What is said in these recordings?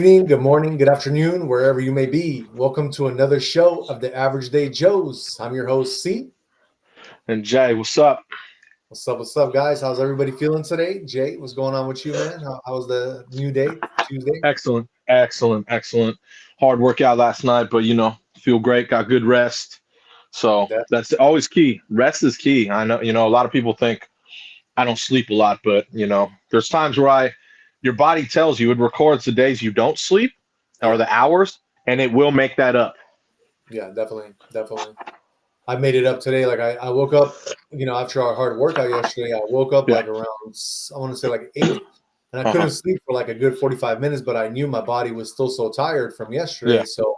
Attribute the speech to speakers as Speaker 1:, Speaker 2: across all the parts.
Speaker 1: evening, good morning, good afternoon, wherever you may be. Welcome to another show of the Average Day Joes. I'm your host, C.
Speaker 2: And Jay, what's up?
Speaker 1: What's up, guys? How's everybody feeling today? Jay, what's going on with you, man? How's the new day, Tuesday?
Speaker 2: Excellent, excellent, excellent. Hard workout last night, but feel great. Got good rest. So
Speaker 1: That,
Speaker 2: that's always key. Rest is key. I know, a lot of people think I don't sleep a lot, but there's times where your body tells you, it records the days you don't sleep or
Speaker 1: yeah,
Speaker 2: the hours, and it will make that up.
Speaker 1: yeah, definitely. I made it up today. Like I woke up, after our hard workout yesterday, I woke up
Speaker 2: Yeah,
Speaker 1: like around, I want to say like 8, and I couldn't
Speaker 2: uh-huh.
Speaker 1: sleep for like a good 45 minutes, but I knew my body was still so tired from yesterday.
Speaker 2: Yeah,
Speaker 1: So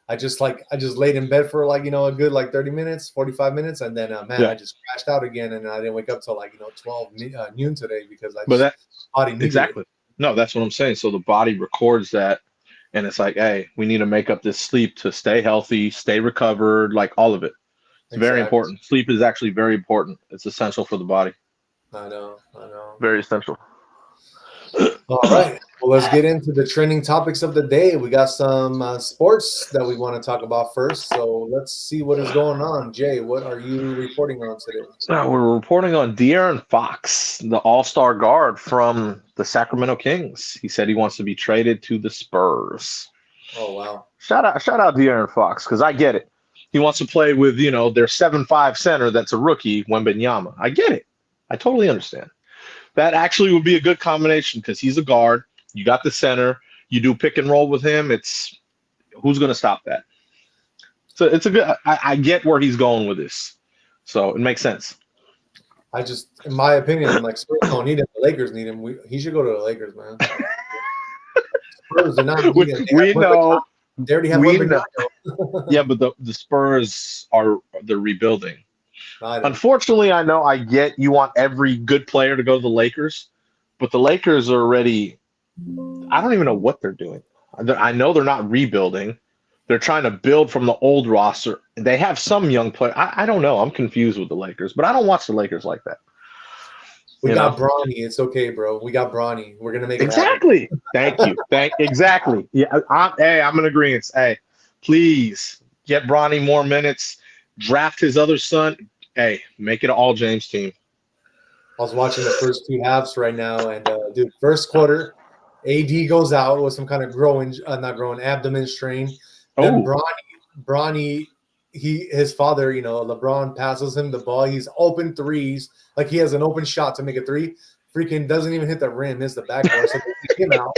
Speaker 1: I just laid in bed for like, a good like 30 minutes, 45 minutes. And then, man,
Speaker 2: yeah.
Speaker 1: I just crashed out again. And I didn't wake up till like, 12 noon today because
Speaker 2: But that
Speaker 1: body needed it.
Speaker 2: exactly. No, that's what I'm saying. So the body records that, and it's like, hey, we need to make up this sleep to stay healthy, stay recovered, like all of it. It's very
Speaker 1: Exactly.
Speaker 2: important. Sleep is actually very important. It's essential for the body.
Speaker 1: I know.
Speaker 2: Very essential.
Speaker 1: All right. Well, let's get into the trending topics of the day. We got some sports that we want to talk about first. So let's see what is going on. Jay, what are you reporting on today?
Speaker 2: Now we're reporting on De'Aaron Fox, the All-Star guard from the Sacramento Kings. He said he wants to be traded to the Spurs.
Speaker 1: Oh, wow.
Speaker 2: Shout out De'Aaron Fox, because I get it. He wants to play with, their 7'5" center that's a rookie, Wembanyama. I get it. I totally understand. That actually would be a good combination because he's a guard. You got the center. You do pick and roll with him. It's who's going to stop that? So it's a good. I get where he's going with this, so it makes sense.
Speaker 1: In my opinion, like Spurs don't need him. The Lakers need him. He should go to the Lakers, man. Spurs do not
Speaker 2: we,
Speaker 1: need him.
Speaker 2: we know.
Speaker 1: They already have
Speaker 2: We know.
Speaker 1: Wembanyama.
Speaker 2: Yeah, but the Spurs they're rebuilding.
Speaker 1: I know.
Speaker 2: Unfortunately, I know I get you want every good player to go to the Lakers, but the Lakers are already. I don't even know what they're doing. I know they're not rebuilding. They're trying to build from the old roster. They have some young player. I don't know. I'm confused with the Lakers, but I don't watch the Lakers like that.
Speaker 1: We
Speaker 2: You
Speaker 1: got
Speaker 2: know
Speaker 1: Bronny. It's okay, bro. We got Bronny. We're gonna make it happen.
Speaker 2: exactly. Thank you. Exactly. Yeah. I'm in agreement. Hey, please get Bronny more minutes. Draft his other son. Hey, make it an all James team.
Speaker 1: I was watching the first two halves right now, and dude, first quarter, AD goes out with some kind of not growing, abdomen strain. Then
Speaker 2: Oh,
Speaker 1: Bronny, his father, LeBron passes him the ball. He's open threes, like he has an open shot to make a three. Freaking doesn't even hit the rim, hits the backboard. So they kick him out.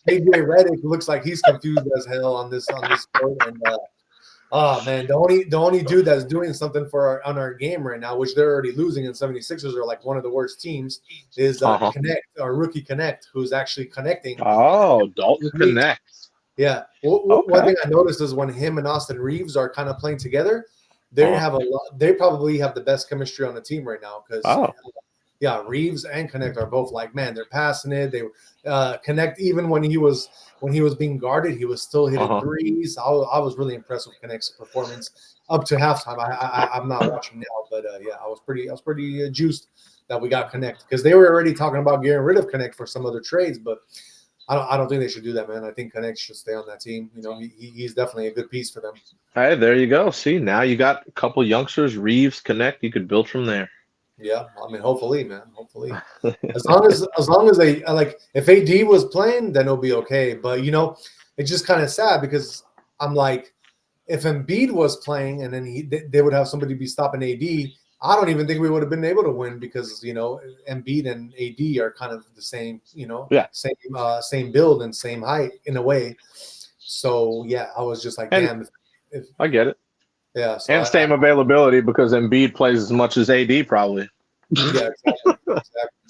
Speaker 1: JJ Redick looks like he's confused as hell on this court, and oh man, the only dude that's doing something on our game right now, which they're already losing, and 76ers are like one of the worst teams, is
Speaker 2: uh-huh.
Speaker 1: Connect, our rookie Connect, who's actually connecting.
Speaker 2: Oh, Dalton Connect.
Speaker 1: Yeah. One
Speaker 2: Okay.
Speaker 1: thing I noticed is when him and Austin Reeves are kind of playing together, they
Speaker 2: Uh,
Speaker 1: have a lot. They probably have the best chemistry on the team right now because,
Speaker 2: oh,
Speaker 1: yeah, Reeves and Connect are both like, man, they're passing it. They Connect even when he was being guarded, he was still hitting
Speaker 2: uh-huh.
Speaker 1: threes. I was really impressed with Connect's performance up to halftime. I'm not watching now, but yeah, I was pretty juiced that we got Connect because they were already talking about getting rid of Connect for some other trades, but I don't think they should do that, man. I think Connect should stay on that team. He's definitely a good piece for them.
Speaker 2: Hey, there you go. See, now you got a couple youngsters, Reeves, Connect. You could build from there.
Speaker 1: Yeah, I mean, hopefully, man. Hopefully, as long as they like, if AD was playing, then it'll be okay. But it's just kind of sad because I'm like, if Embiid was playing and then they would have somebody be stopping AD, I don't even think we would have been able to win because Embiid and AD are kind of the same,
Speaker 2: Yeah,
Speaker 1: same build and same height in a way. So yeah, I was just like,
Speaker 2: and
Speaker 1: damn, if
Speaker 2: I get it.
Speaker 1: yeah. So
Speaker 2: And same availability because Embiid plays as much as AD probably.
Speaker 1: yeah, exactly.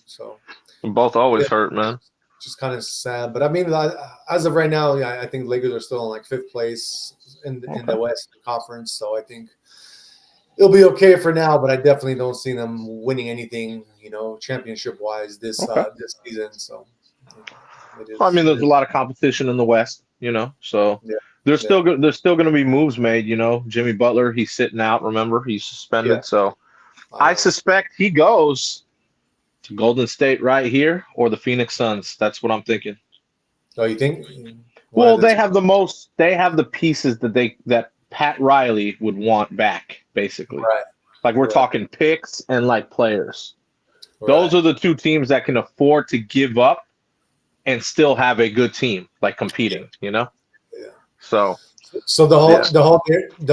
Speaker 1: So
Speaker 2: Both
Speaker 1: yeah,
Speaker 2: always hurt, man.
Speaker 1: just kind of sad. But I mean, as of right now, yeah, I think Lakers are still in like fifth place in
Speaker 2: Okay.
Speaker 1: the West Conference. So I think it'll be okay for now. But I definitely don't see them winning anything, championship wise
Speaker 2: Okay.
Speaker 1: this season. So it
Speaker 2: Well, I
Speaker 1: is.
Speaker 2: mean,
Speaker 1: It
Speaker 2: there's a
Speaker 1: is.
Speaker 2: lot of competition in the West, so
Speaker 1: Yeah,
Speaker 2: there's
Speaker 1: yeah,
Speaker 2: still there's still going to be moves made. Jimmy Butler, he's sitting out. Remember, he's
Speaker 1: yeah.
Speaker 2: suspended. So
Speaker 1: I
Speaker 2: I
Speaker 1: know.
Speaker 2: suspect he goes to Golden State right here or the Phoenix Suns. That's what I'm thinking.
Speaker 1: Oh, you think?
Speaker 2: Well, they have the most. They have the pieces that Pat Riley would want back, basically.
Speaker 1: Right.
Speaker 2: Like we're
Speaker 1: Right.
Speaker 2: talking picks and like players. Those
Speaker 1: Right.
Speaker 2: are the two teams that can afford to give up and still have a good team, like competing. You know.
Speaker 1: Yeah.
Speaker 2: So.
Speaker 1: So the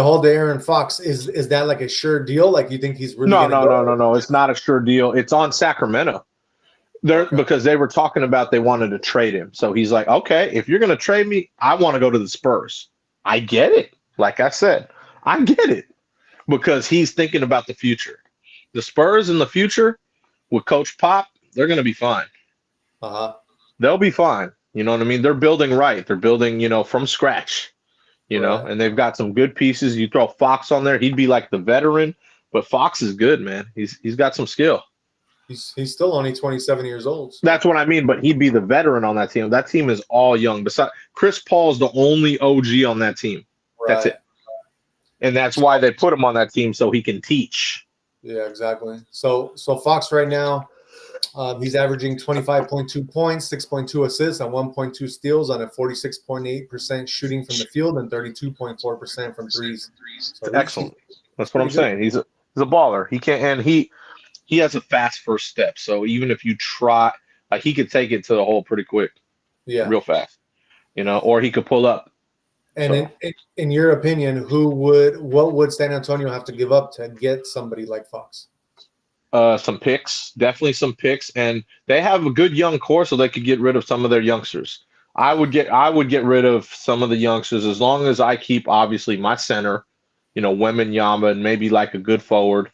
Speaker 1: whole Aaron Fox is that like a sure deal? Like you think he's really
Speaker 2: No,
Speaker 1: gonna
Speaker 2: no,
Speaker 1: go?
Speaker 2: no, no, no. It's not a sure deal. It's on Sacramento.
Speaker 1: Okay.
Speaker 2: Because they were talking about they wanted to trade him. So he's like, okay, if you're going to trade me, I want to go to the Spurs. I get it. Like I said, I get it because he's thinking about the future. The Spurs in the future with Coach Pop, they're going to be fine.
Speaker 1: Uh-huh.
Speaker 2: They'll be fine. You know what I mean? They're building right. They're building, from scratch,
Speaker 1: Right.
Speaker 2: and they've got some good pieces. You throw Fox on there, he'd be like the veteran, but Fox is good, man. He's got some skill.
Speaker 1: He's still only 27 years old. So.
Speaker 2: That's what I mean, but he'd be the veteran on that team. That team is all young. Besides, Chris Paul is the only OG on that team.
Speaker 1: Right.
Speaker 2: That's it. And that's why they put him on that team so he can teach.
Speaker 1: Yeah, exactly. So Fox right now, he's averaging 25.2 points, 6.2 assists, and 1.2 steals on a 46.8% shooting from the field and 32.4% from threes. So
Speaker 2: excellent. That's what I'm saying. He's a baller. He can, and he has a fast first step. So even if you try, he could take it to the hole pretty quick.
Speaker 1: Yeah.
Speaker 2: Real fast. Or he could pull up.
Speaker 1: And in your opinion, what would San Antonio have to give up to get somebody like Fox?
Speaker 2: Some picks, definitely some picks, and they have a good young core, so they could get rid of some of their youngsters. I would get rid of some of the youngsters as long as I keep obviously my center, Wembanyama, and maybe like a good forward.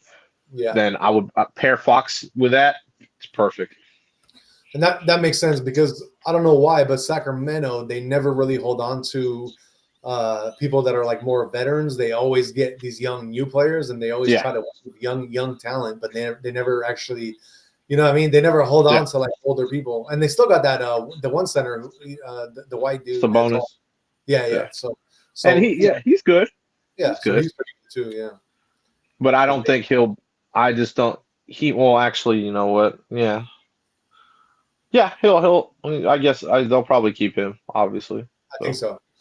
Speaker 1: Yeah.
Speaker 2: Then I would pair Fox with that. It's perfect.
Speaker 1: And that makes sense because I don't know why, but Sacramento, they never really hold on to people that are like more veterans. They always get these young new players, and they always try to young talent, but they never actually, you know what I mean? They never hold on to like older people, and they still got that the one center, the white dude,
Speaker 2: Sabonis.
Speaker 1: Yeah. So
Speaker 2: and he's good.
Speaker 1: Yeah,
Speaker 2: he's good.
Speaker 1: He's pretty good too. Yeah,
Speaker 2: but I don't think he'll. I just don't. He will actually. You know what? Yeah. Yeah, he'll. I guess they'll probably keep him. Obviously,
Speaker 1: I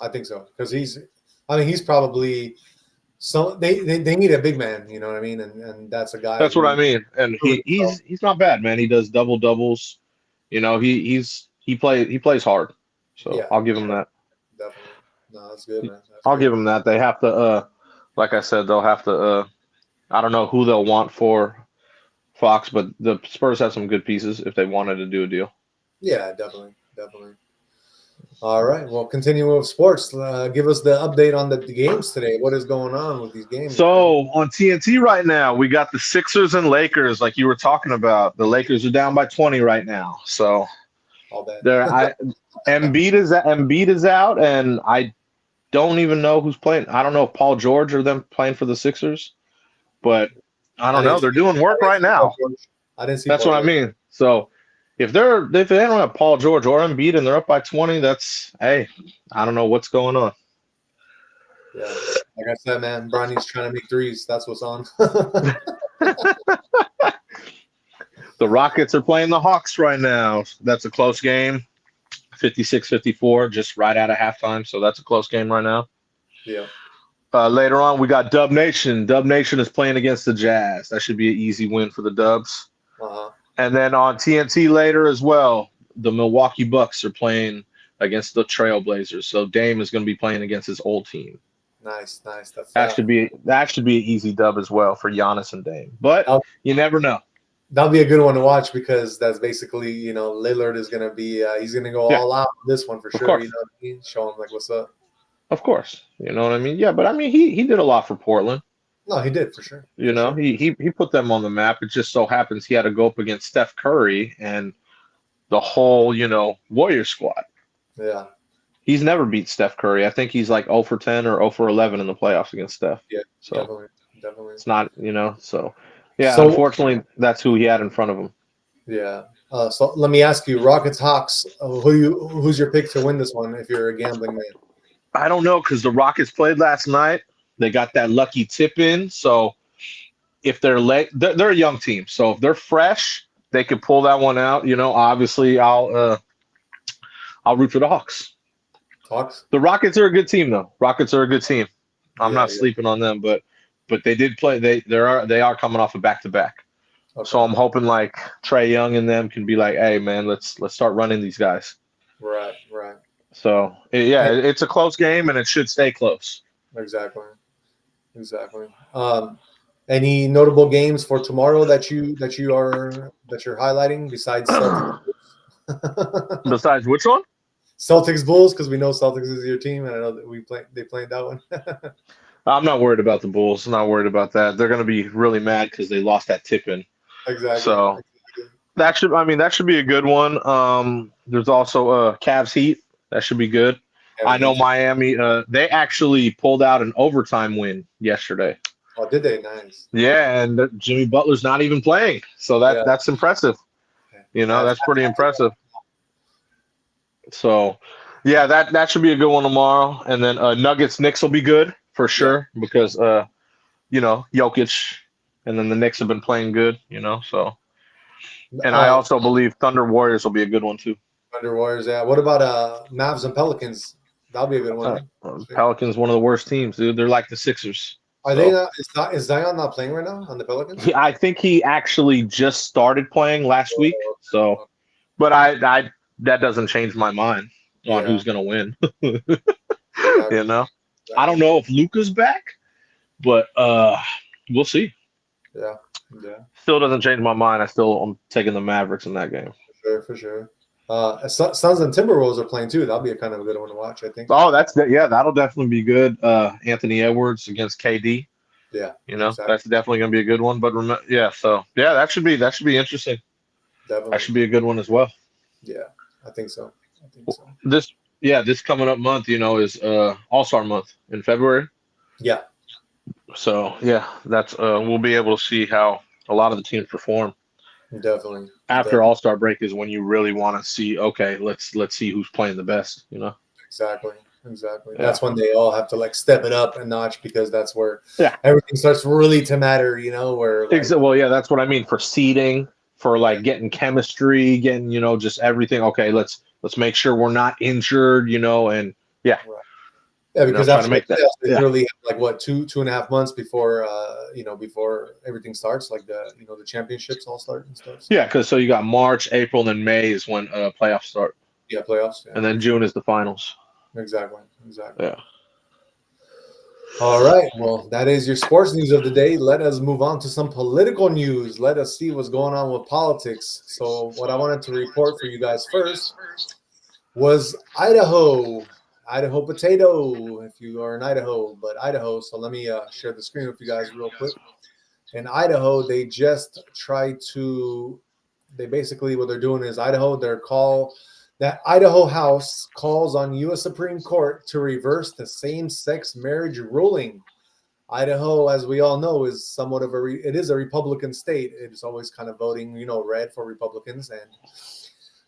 Speaker 1: think so because he's probably so they need a big man. You know what I mean? And that's a guy.
Speaker 2: That's what I mean. And he's not bad, man. He does double doubles. He plays hard. So yeah, I'll give him that.
Speaker 1: Definitely. No, that's good, man.
Speaker 2: I'll give him that. They have to. Like I said, they'll have to. I don't know who they'll want for Fox, but the Spurs have some good pieces if they wanted to do a deal.
Speaker 1: Yeah, definitely. All right. Well, continuing with sports, give us the update on the games today. What is going on with these games?
Speaker 2: So on TNT right now, we got the Sixers and Lakers, like you were talking about. The Lakers are down by 20 right now. So Embiid is out, and I don't even know who's playing. I don't know if Paul George or them playing for the Sixers, but I don't know. They're doing work right now.
Speaker 1: I didn't see.
Speaker 2: That's what I mean. So if they don't have Paul George or Embiid and they're up by 20, I don't know what's going on.
Speaker 1: Yeah, like I said, man, Bronny's trying to make threes. That's what's on.
Speaker 2: The Rockets are playing the Hawks right now. That's a close game, 56-54, just right out of halftime. So that's a close game right now.
Speaker 1: Yeah.
Speaker 2: Later on, we got Dub Nation. Dub Nation is playing against the Jazz. That should be an easy win for the Dubs.
Speaker 1: Uh-huh.
Speaker 2: And then on TNT later as well, the Milwaukee Bucks are playing against the Trailblazers. So Dame is going to be playing against his old team.
Speaker 1: Nice.
Speaker 2: That should be an easy dub as well for Giannis and Dame. But you never know.
Speaker 1: That'll be a good one to watch because that's basically, Lillard is going to be he's going to go all out on this one for sure. You know what I mean? Show him like what's up.
Speaker 2: Of course. You know what I mean? Yeah, but I mean he did a lot for Portland.
Speaker 1: No, he did for sure.
Speaker 2: He put them on the map. It just so happens he had to go up against Steph Curry and the whole, Warrior squad.
Speaker 1: Yeah.
Speaker 2: He's never beat Steph Curry. I think he's like 0 for 10 or 0 for 11 in the playoffs against Steph.
Speaker 1: Yeah,
Speaker 2: so
Speaker 1: definitely.
Speaker 2: It's not, so yeah, unfortunately that's who he had in front of him.
Speaker 1: Yeah. So let me ask you, Rockets Hawks, who's your pick to win this one if you're a gambling man?
Speaker 2: I don't know because the Rockets played last night. They got that lucky tip in. So if they're late, they're a young team. So if they're fresh, they could pull that one out. Obviously I'll I'll root for the Hawks.
Speaker 1: Hawks.
Speaker 2: The Rockets are a good team, though. Rockets are a good team. I'm not
Speaker 1: Yeah.
Speaker 2: sleeping on them, but they did play. They are coming off a back-to-back.
Speaker 1: Okay.
Speaker 2: So I'm hoping like Trae Young and them can be like, hey man, let's start running these guys.
Speaker 1: Right.
Speaker 2: So it's a close game and it should stay close.
Speaker 1: Exactly. Any notable games for tomorrow that you're highlighting besides Celtics?
Speaker 2: Besides which one?
Speaker 1: Celtics Bulls, because we know Celtics is your team, and I know that they played that one.
Speaker 2: I'm not worried about the Bulls. I'm not worried about that. They're going to be really mad because they lost that tip-in.
Speaker 1: Exactly.
Speaker 2: So that should be a good one. There's also Cavs Heat. That should be good. I know Miami. They actually pulled out an overtime win yesterday.
Speaker 1: Oh, did they? Nice.
Speaker 2: Yeah, and Jimmy Butler's not even playing, so that's impressive. That's pretty impressive. So, yeah, that should be a good one tomorrow. And then Nuggets Knicks will be good for sure because Jokic, and then the Knicks have been playing good. So. And I also believe Thunder Warriors will be a good one too.
Speaker 1: Thunder Warriors, yeah. What about Mavs and Pelicans? That'll be a good one.
Speaker 2: Pelicans, one of the worst teams, dude. They're like the Sixers.
Speaker 1: Are they not? Is Zion not playing right now on the Pelicans?
Speaker 2: I think he actually just started playing last week. So, but I that doesn't change my mind on who's gonna win. I don't know if Luka's back, but we'll see.
Speaker 1: Yeah.
Speaker 2: Still doesn't change my mind. I'm taking the Mavericks in that game.
Speaker 1: For sure. Suns and Timberwolves are playing too. That'll be a kind of a good one to watch, I think.
Speaker 2: Oh, that'll definitely be good. Anthony Edwards against KD.
Speaker 1: Yeah.
Speaker 2: Exactly. That's definitely going to be a good one. But that should be interesting.
Speaker 1: Definitely.
Speaker 2: That should be a good one as well.
Speaker 1: Yeah, I think so.
Speaker 2: This coming up month, is All-Star month in February.
Speaker 1: Yeah.
Speaker 2: So that's we'll be able to see how a lot of the teams perform.
Speaker 1: Definitely.
Speaker 2: After All-Star break is when you really want to see. Okay, let's see who's playing the best.
Speaker 1: Exactly. Yeah. That's when they all have to step it up a notch because that's where everything starts really to matter. Where
Speaker 2: that's what I mean for seeding, for getting chemistry, getting just everything. Okay, let's make sure we're not injured. And
Speaker 1: yeah. Yeah, because after
Speaker 2: make that,
Speaker 1: they really have 2.5 months before before everything starts, the championships all start and stuff.
Speaker 2: Yeah, because you got March, April, and then May is when playoffs start.
Speaker 1: Yeah, playoffs. Yeah.
Speaker 2: And then June is the finals.
Speaker 1: Exactly.
Speaker 2: Yeah.
Speaker 1: All right. Well, that is your sports news of the day. Let us move on to some political news. Let us see what's going on with politics. So what I wanted to report for you guys first was Idaho potato, if you are in Idaho, but Idaho. So let me share the screen with you guys real quick. In Idaho, they basically what they're doing is that Idaho House calls on U.S. Supreme Court to reverse the same-sex marriage ruling. Idaho, as we all know, is somewhat of it is a Republican state. It's always kind of voting, red for Republicans. And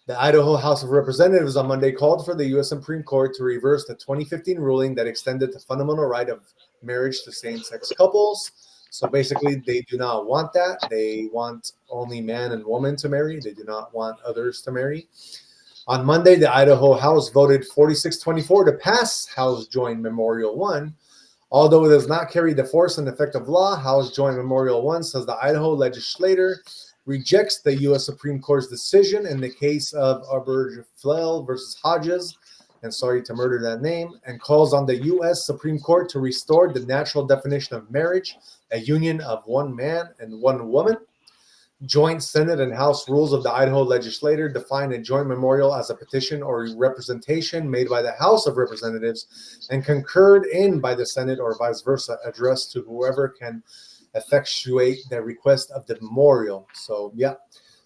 Speaker 1: the Idaho House of Representatives on Monday called for the U.S. Supreme Court to reverse the 2015 ruling that extended the fundamental right of marriage to same-sex couples. So basically, they do not want that. They want only man and woman to marry. They do not want others to marry. On Monday, the Idaho House voted 46-24 to pass House Joint Memorial 1. Although it does not carry the force and effect of law, House Joint Memorial 1 says the Idaho legislature rejects the U.S. Supreme Court's decision in the case of Abergefell versus Hodges, and sorry to murder that name, and calls on the U.S. Supreme Court to restore the natural definition of marriage, a union of one man and one woman. Joint Senate and House rules of the Idaho legislature define a joint memorial as a petition or representation made by the House of Representatives and concurred in by the Senate or vice versa, addressed to whoever can effectuate the request of the memorial. So,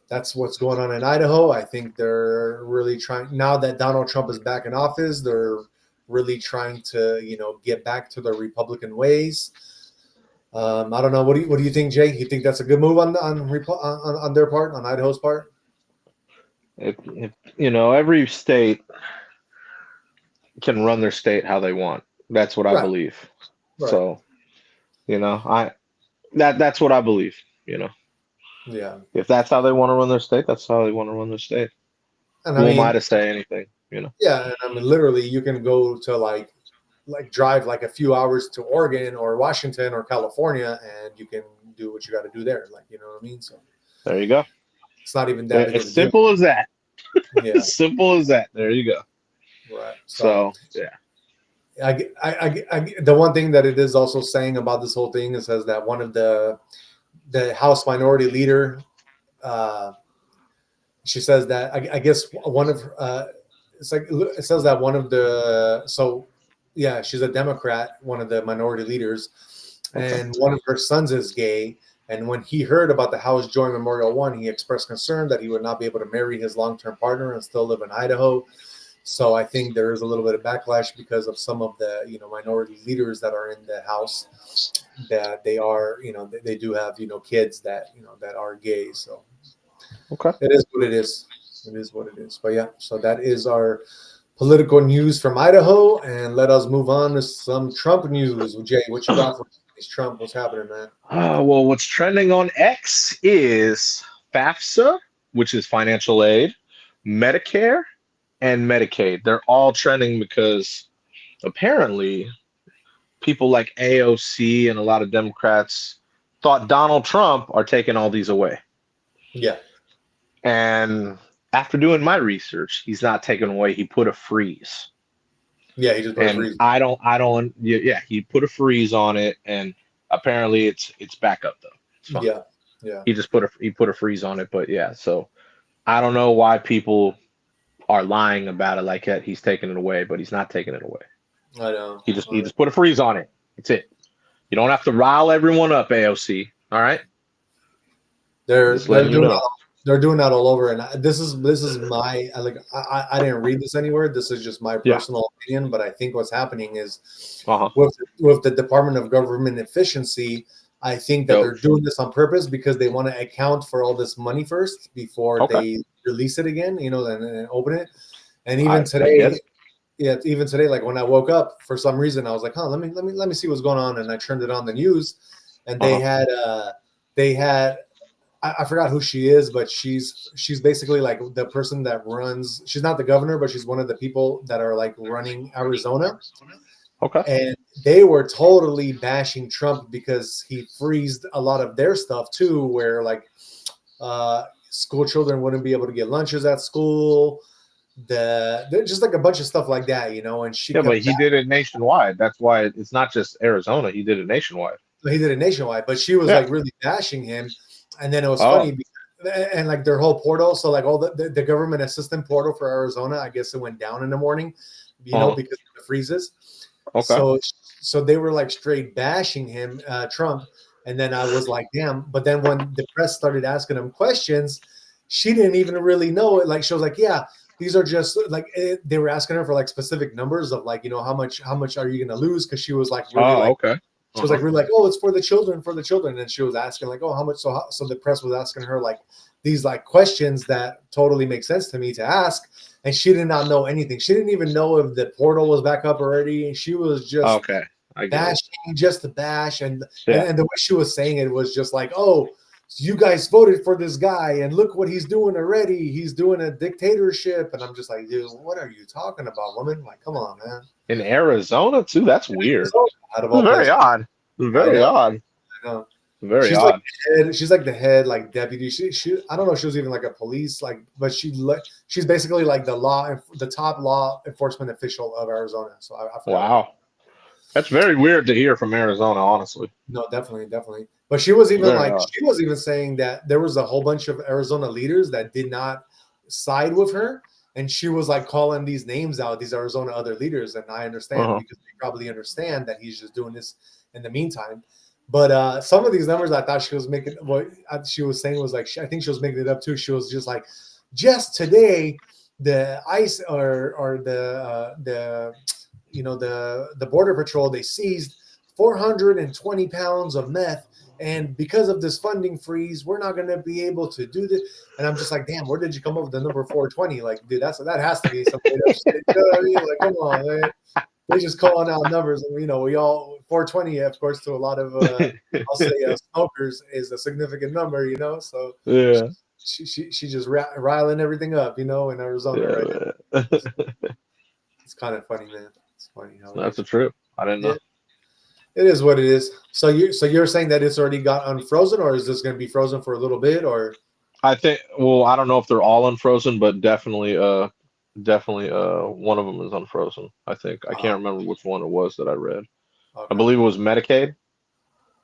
Speaker 1: that's what's going on in Idaho. I think they're really trying, now that Donald Trump is back in office, they're really trying to, get back to the Republican ways. I don't know. What do you think, Jay? You think that's a good move on their part, on Idaho's part?
Speaker 2: If every state can run their state how they want. That's what I believe. Right. So, that's what I believe.
Speaker 1: Yeah.
Speaker 2: If that's how they want to run their state, that's how they want to run their state. And who am I to say anything? You know.
Speaker 1: Yeah, and I mean, literally, you can go to like drive like a few hours to Oregon or Washington or California, and you can do what you got to do there. Like, you know what I mean? So
Speaker 2: There you go.
Speaker 1: it's not even that big of
Speaker 2: As
Speaker 1: a deal.
Speaker 2: simple as that.
Speaker 1: Yeah,
Speaker 2: As simple as that. There you go.
Speaker 1: right. So
Speaker 2: So yeah.
Speaker 1: the one thing that it is also saying about this whole thing is says that one of the House Minority Leader, she says that I guess one of it's like it says that one of the yeah, she's a Democrat, one of the minority leaders,
Speaker 2: Okay.
Speaker 1: and one of her sons is gay. And when he heard about the House Joint Memorial One, he expressed concern that he would not be able to marry his long-term partner and still live in Idaho. So I think there is a little bit of backlash because of some of the minority leaders that are in the House, that they are they do have kids that that are gay. So
Speaker 2: Okay.
Speaker 1: it is what it is. It is what it is. But yeah, so that is our political news from Idaho, and let us move on to some Trump news. Jay, what you got for Trump? What's happening, man?
Speaker 2: Well, what's trending on X is FAFSA, which is financial aid, Medicare, and Medicaid. They're all trending because apparently people like AOC and a lot of Democrats thought Donald Trump are taking all these away.
Speaker 1: Yeah.
Speaker 2: And after doing my research, he's not taken away. He put a freeze.
Speaker 1: Yeah, he just put a freeze.
Speaker 2: Yeah, he put a freeze on it, and apparently it's back up though. It's fine.
Speaker 1: Yeah, yeah.
Speaker 2: He put a freeze on it, but yeah. So I don't know why people are lying about it like that. He's taking it away, but he's not taking it away.
Speaker 1: I know.
Speaker 2: He just put a freeze on it. That's it. You don't have to rile everyone up, AOC. All right.
Speaker 1: They're doing that all over, and this is my I didn't read this anywhere. This is just my personal opinion, but I think what's happening is with the Department of Government Efficiency, I think that they're doing this on purpose because they want to account for all this money first before they release it again, and open it. And even today, even today, like when I woke up, for some reason I was like, let me see what's going on, and I turned it on the news, and they had. I forgot who she is, but she's basically like the person that runs. She's not the governor, but she's one of the people that are like running Arizona.
Speaker 2: Okay.
Speaker 1: And they were totally bashing Trump because he freezed a lot of their stuff too, where like school children wouldn't be able to get lunches at school. Just like a bunch of stuff like that, And she
Speaker 2: but he did it nationwide. That's why it's not just Arizona. He did it nationwide.
Speaker 1: He did it nationwide, but she was like really bashing him. And then it was funny because, and like their whole portal. So like all the government assistant portal for Arizona, I guess it went down in the morning, because of the freezes. Okay. So they were like straight bashing him, Trump. And then I was like, damn. But then when the press started asking him questions, she didn't even really know it. Like she was like, yeah, these are just like they were asking her for like specific numbers of like, how much are you going to lose? Because she was like, really She was like, really like, oh, it's for the children. And she was asking like, oh, how much? So the press was asking her like these like questions that totally make sense to me to ask. And she did not know anything. She didn't even know if the portal was back up already. She was just bashing, just to bash. And the way she was saying it was just like, oh, so you guys voted for this guy and look what he's doing already. He's doing a dictatorship. And I'm just like, dude, what are you talking about, woman? Like, come on, man.
Speaker 2: In Arizona too? That's weird. Very odd. Very odd.
Speaker 1: I know.
Speaker 2: Very odd.
Speaker 1: She's like the head, like deputy. She I don't know if she was even like a police, like, but she's basically like the top law enforcement official of Arizona. So I
Speaker 2: wow, that's very weird to hear from Arizona, honestly.
Speaker 1: No, definitely. But she was even saying that there was a whole bunch of Arizona leaders that did not side with her. And she was like calling these names out, these Arizona other leaders. And I understand because they probably understand that he's just doing this in the meantime. But some of these numbers I thought she was making, what she was saying was like, I think she was making it up too. She was just like, just today, the ICE or the Border Patrol, they seized 420 pounds of meth. And because of this funding freeze, we're not going to be able to do this. And I'm just like, damn, where did you come up with the number 420? Like, dude, that has to be something. You know what I mean? Like, come on, man. They're just calling out numbers. And, we all, 420, of course, to a lot of, I'll say smokers is a significant number, So,
Speaker 2: yeah.
Speaker 1: she just riling everything up, in Arizona right now. It's kind of funny, man. It's funny how
Speaker 2: That's a trip. I didn't know.
Speaker 1: It is what it is. So you're saying that it's already got unfrozen, or is this going to be frozen for a little bit, or?
Speaker 2: I think. Well, I don't know if they're all unfrozen, but definitely one of them is unfrozen. I think I can't remember which one it was that I read. Okay. I believe it was Medicaid.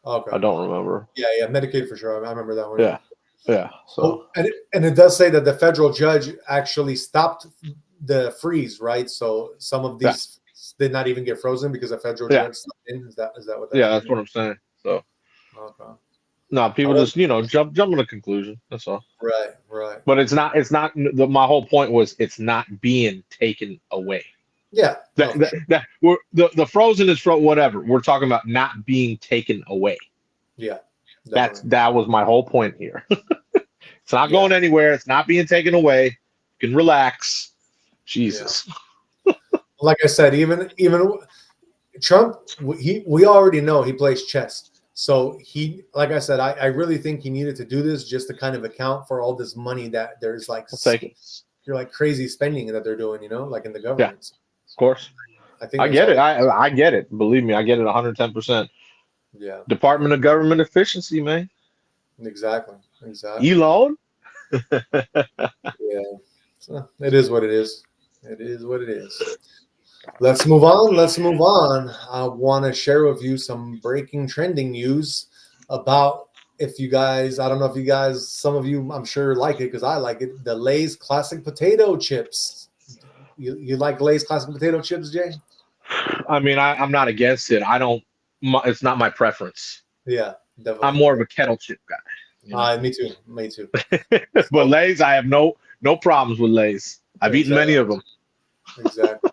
Speaker 1: Okay.
Speaker 2: I don't remember.
Speaker 1: Yeah, Medicaid for sure. I remember that one.
Speaker 2: Yeah. So
Speaker 1: and it does say that the federal judge actually stopped the freeze, right? So some of these did not even get frozen because a federal judge stepped in. Is that what?
Speaker 2: That's what I'm saying. So.
Speaker 1: Okay.
Speaker 2: No, people just jump to the conclusion. That's all.
Speaker 1: Right.
Speaker 2: But it's not. My whole point was it's not being taken away.
Speaker 1: Yeah.
Speaker 2: The frozen is from whatever. We're talking about not being taken away.
Speaker 1: Yeah.
Speaker 2: That was my whole point here. It's not going anywhere. It's not being taken away. You can relax. Jesus.
Speaker 1: Yeah. Like I said, even Trump, we already know he plays chess. So like I said, I really think he needed to do this just to kind of account for all this money that there's you're like crazy spending that they're doing, like in the government.
Speaker 2: Yeah, of course. I get it. I get it. Believe me, I get it 110%.
Speaker 1: Yeah.
Speaker 2: Department of Government Efficiency, man.
Speaker 1: Exactly.
Speaker 2: Elon?
Speaker 1: Yeah. So it is what it is. It is what it is. Let's move on. I want to share with you some breaking trending news about I don't know if you guys, some of you, I'm sure like it because I like it, the Lay's classic potato chips. You like Lay's classic potato chips, Jay?
Speaker 2: I mean, I'm not against it. It's not my preference.
Speaker 1: Yeah, definitely.
Speaker 2: I'm more of a kettle chip guy.
Speaker 1: Me too.
Speaker 2: But Lay's, I have no problems with Lay's. I've eaten many of them.
Speaker 1: Exactly.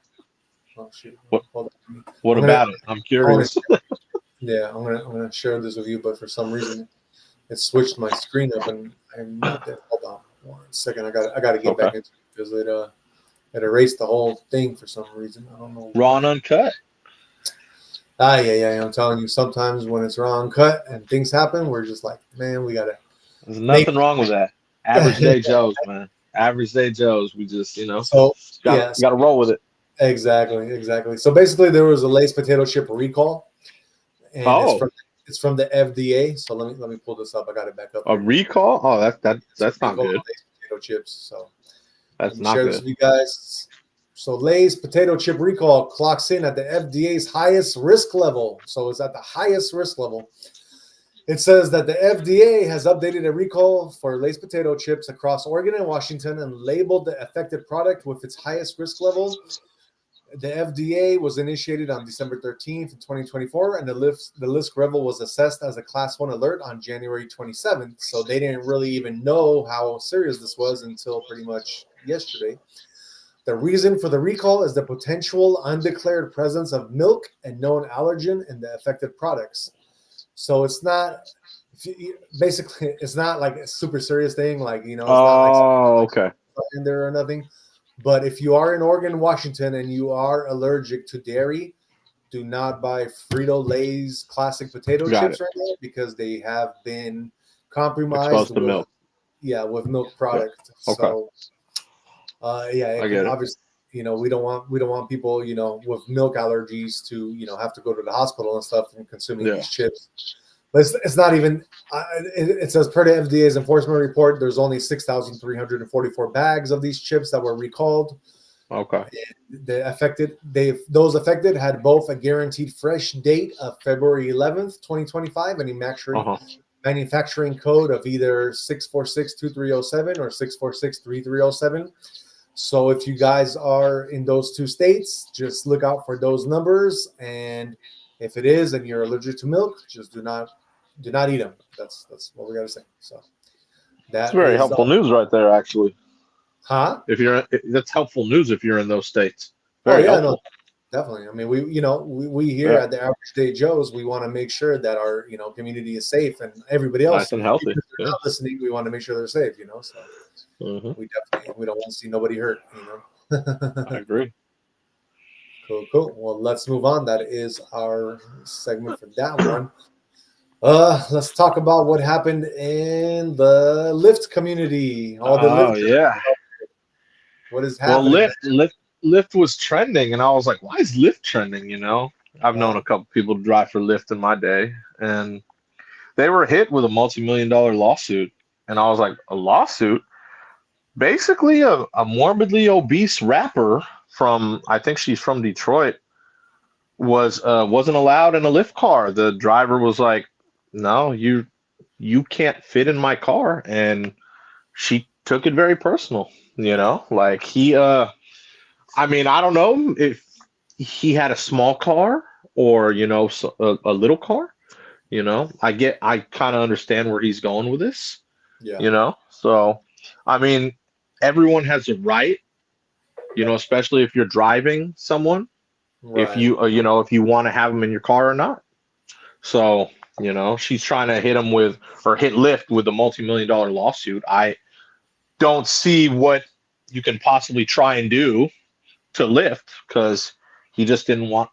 Speaker 1: Oh, shoot.
Speaker 2: What about it? I'm curious.
Speaker 1: I'm gonna share this with you, but for some reason it switched my screen up and I'm not there. Hold on 1 second. I gotta get back into it because it erased the whole thing for some reason. I don't know.
Speaker 2: Raw and uncut.
Speaker 1: Yeah. I'm telling you, sometimes when it's raw and cut and things happen, we're just like, man, we gotta.
Speaker 2: There's nothing wrong with that. Average day Joes, man. Average day Joes. We just, gotta roll with it.
Speaker 1: Exactly. So basically, there was a Lay's potato chip recall, and it's from the FDA. So let me pull this up. I got it back up.
Speaker 2: A recall? Oh, that's not good.
Speaker 1: Lay's potato chips. So
Speaker 2: that's not
Speaker 1: share
Speaker 2: good.
Speaker 1: This with you guys. So Lay's potato chip recall clocks in at the FDA's highest risk level. So it's at the highest risk level. It says that the FDA has updated a recall for Lay's potato chips across Oregon and Washington and labeled the affected product with its highest risk level. The FDA was initiated on December 13th, 2024, and the risk level was assessed as a Class 1 alert on January 27th. So they didn't really even know how serious this was until pretty much yesterday. The reason for the recall is the potential undeclared presence of milk and known allergen in the affected products. So it's not like a super serious thing, like it's not like in there or nothing. But if you are in Oregon, Washington, and you are allergic to dairy, do not buy Frito-Lay's classic potato chips right now because they have been compromised with milk. Yeah, with milk product. Yeah. Okay. So, obviously, we don't want people, with milk allergies to, have to go to the hospital and stuff from consuming these chips. But it's not even. It says per the FDA's enforcement report, there's only 6,344 bags of these chips that were recalled.
Speaker 2: Okay.
Speaker 1: Those affected had both a guaranteed fresh date of February 11th, 2025, and manufacturing code of either 6462307 or 6463307. So if you guys are in those two states, just look out for those numbers. And if it is and you're allergic to milk, just do not eat them. That's what we got to say. So
Speaker 2: that's very helpful news right there, actually.
Speaker 1: Huh?
Speaker 2: That's helpful news if you're in those states. Very helpful.
Speaker 1: No, definitely. I mean, we here at the Average Day Joes, we want to make sure that our community is safe and everybody else
Speaker 2: nice and healthy.
Speaker 1: If they're not listening, we want to make sure they're safe. So we don't want to see nobody hurt.
Speaker 2: I agree.
Speaker 1: Cool. Well, let's move on. That is our segment for that one. Let's talk about what happened in the Lyft community. All the
Speaker 2: Oh
Speaker 1: Lyft.
Speaker 2: yeah.
Speaker 1: What is
Speaker 2: Well,
Speaker 1: happening, man?
Speaker 2: Lyft was trending, and I was like, why is Lyft trending? I've known a
Speaker 1: Wow.
Speaker 2: couple people to drive for Lyft in my day, and they were hit with a multi-million-dollar lawsuit. And I was like, a lawsuit? Basically, a morbidly obese rapper from, I think she's from Detroit, wasn't allowed in a Lyft car. The driver was like, no, you can't fit in my car, and she took it very personal. Like I mean, I don't know if he had a small car or a little car. I kind of understand where he's going with this.
Speaker 1: Yeah.
Speaker 2: So I mean, everyone has a right. Especially if you're driving someone, if
Speaker 1: Right.
Speaker 2: you want to have them in your car or not. So she's trying to hit him with or hit Lyft with a multi-million-dollar lawsuit. I don't see what you can possibly try and do to Lyft because he just didn't want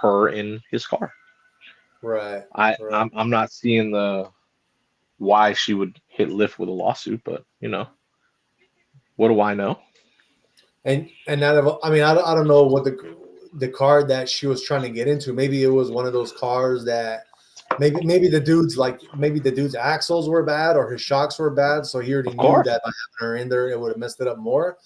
Speaker 2: her in his car.
Speaker 1: Right.
Speaker 2: I
Speaker 1: Right.
Speaker 2: I'm not seeing the why she would hit Lyft with a lawsuit, but what do I know?
Speaker 1: And out of, I mean, I don't know what the car that she was trying to get into. Maybe it was one of those cars that maybe the dude's axles were bad or his shocks were bad, so he already
Speaker 2: Of
Speaker 1: knew
Speaker 2: course.
Speaker 1: that by having her in there it would have messed it up more.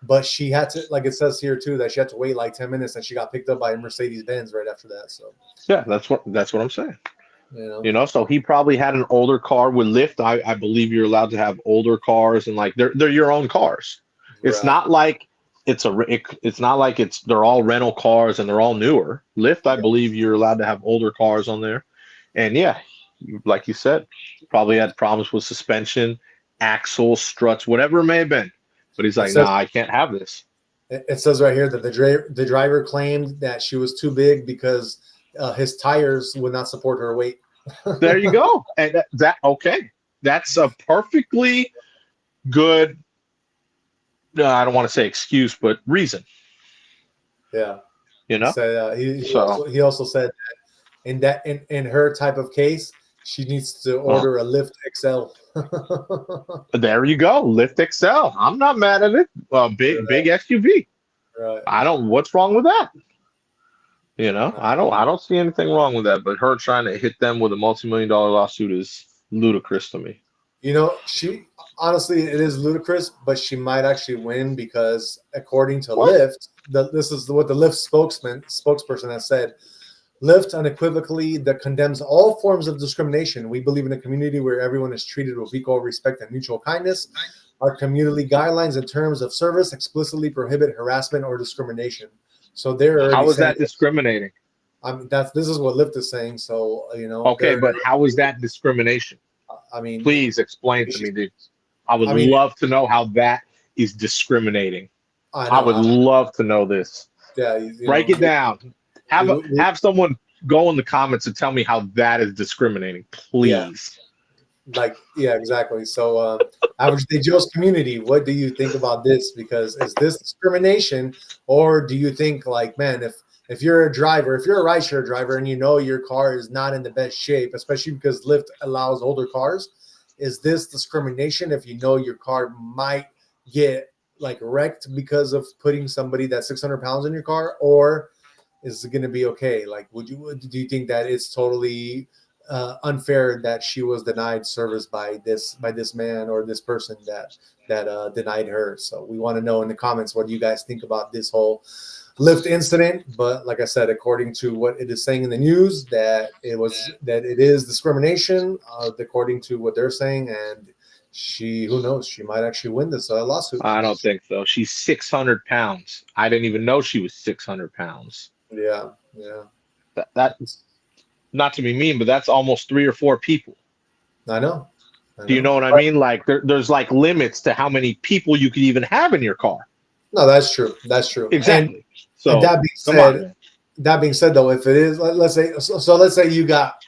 Speaker 1: But she had to, like it says here too, that she had to wait like 10 minutes, and she got picked up by a Mercedes Benz right after that. So
Speaker 2: Yeah, that's what I'm saying.
Speaker 1: you know,
Speaker 2: So he probably had an older car with Lyft. I believe you're allowed to have older cars and like they're your own cars. It's
Speaker 1: right?
Speaker 2: not like it's not like they're all rental cars and they're all newer. Lyft, I
Speaker 1: Yeah.
Speaker 2: believe you're allowed to have older cars on there. And yeah, like you said, probably had problems with suspension, axles, struts, whatever it may have been. But he's
Speaker 1: It
Speaker 2: like, nah,
Speaker 1: says
Speaker 2: I can't have this.
Speaker 1: it says right here that the driver claimed that she was too big because his tires would not support her weight.
Speaker 2: There you go. And okay. That's a perfectly good I don't want to say excuse, but reason,
Speaker 1: Yeah.
Speaker 2: you
Speaker 1: He
Speaker 2: know?
Speaker 1: said
Speaker 2: So
Speaker 1: he also said in her type of case, she needs to
Speaker 2: uh,
Speaker 1: order a Lyft XL.
Speaker 2: there you go. Lyft Excel. I'm not mad at it. Big SUV.
Speaker 1: Right.
Speaker 2: What's wrong with that?
Speaker 1: Right.
Speaker 2: I don't see anything wrong with that, but her trying to hit them with a multi-million-dollar lawsuit is ludicrous to me.
Speaker 1: She honestly, it is ludicrous, but she might actually win because according to
Speaker 2: What?
Speaker 1: Lyft, this is what the Lyft spokesperson has said. Lyft unequivocally that condemns all forms of discrimination. We believe in a community where everyone is treated with equal respect and mutual kindness. Our community guidelines and terms of service explicitly prohibit harassment or discrimination. So they're already
Speaker 2: How is
Speaker 1: saying,
Speaker 2: that discriminating?
Speaker 1: I mean, this is what Lyft is saying. So
Speaker 2: Okay, but how is that discrimination?
Speaker 1: I mean,
Speaker 2: Please explain to me, dude. I would
Speaker 1: I mean,
Speaker 2: love to know how that is discriminating.
Speaker 1: I
Speaker 2: I
Speaker 1: know,
Speaker 2: would love to know this.
Speaker 1: yeah,
Speaker 2: Break it down.
Speaker 1: we,
Speaker 2: Have someone go in the comments and tell me how that is discriminating,
Speaker 1: yeah,
Speaker 2: please.
Speaker 1: yeah, exactly. So, Average Day Joe's community, what do you think about this? Because is this discrimination, or do you think like, man, if you're a driver, if you're a rideshare driver, and you know your car is not in the best shape, especially because Lyft allows older cars, is this discrimination if you know your car might get like wrecked because of putting somebody that's 600 pounds in your car, or is it going to be okay? Like, do you think that it's totally unfair that she was denied service by this man or this person that denied her? So we want to know in the comments what you guys think about this whole Lyft incident. But like I said, according to what it is saying in the news, that it is discrimination, according to what they're saying, and who knows, she might actually win this lawsuit.
Speaker 2: I don't think so. She's 600 pounds. I didn't even know she was 600 pounds.
Speaker 1: Yeah, yeah.
Speaker 2: That not to be mean, but that's almost 3 or 4 people.
Speaker 1: I know.
Speaker 2: Do you know what I mean? Like there's like limits to how many people you could even have in your car.
Speaker 1: No, that's true. That's true.
Speaker 2: Exactly.
Speaker 1: And
Speaker 2: So
Speaker 1: that being
Speaker 2: come on,
Speaker 1: said,
Speaker 2: man.
Speaker 1: though, if it is, let's say, so let's say you got,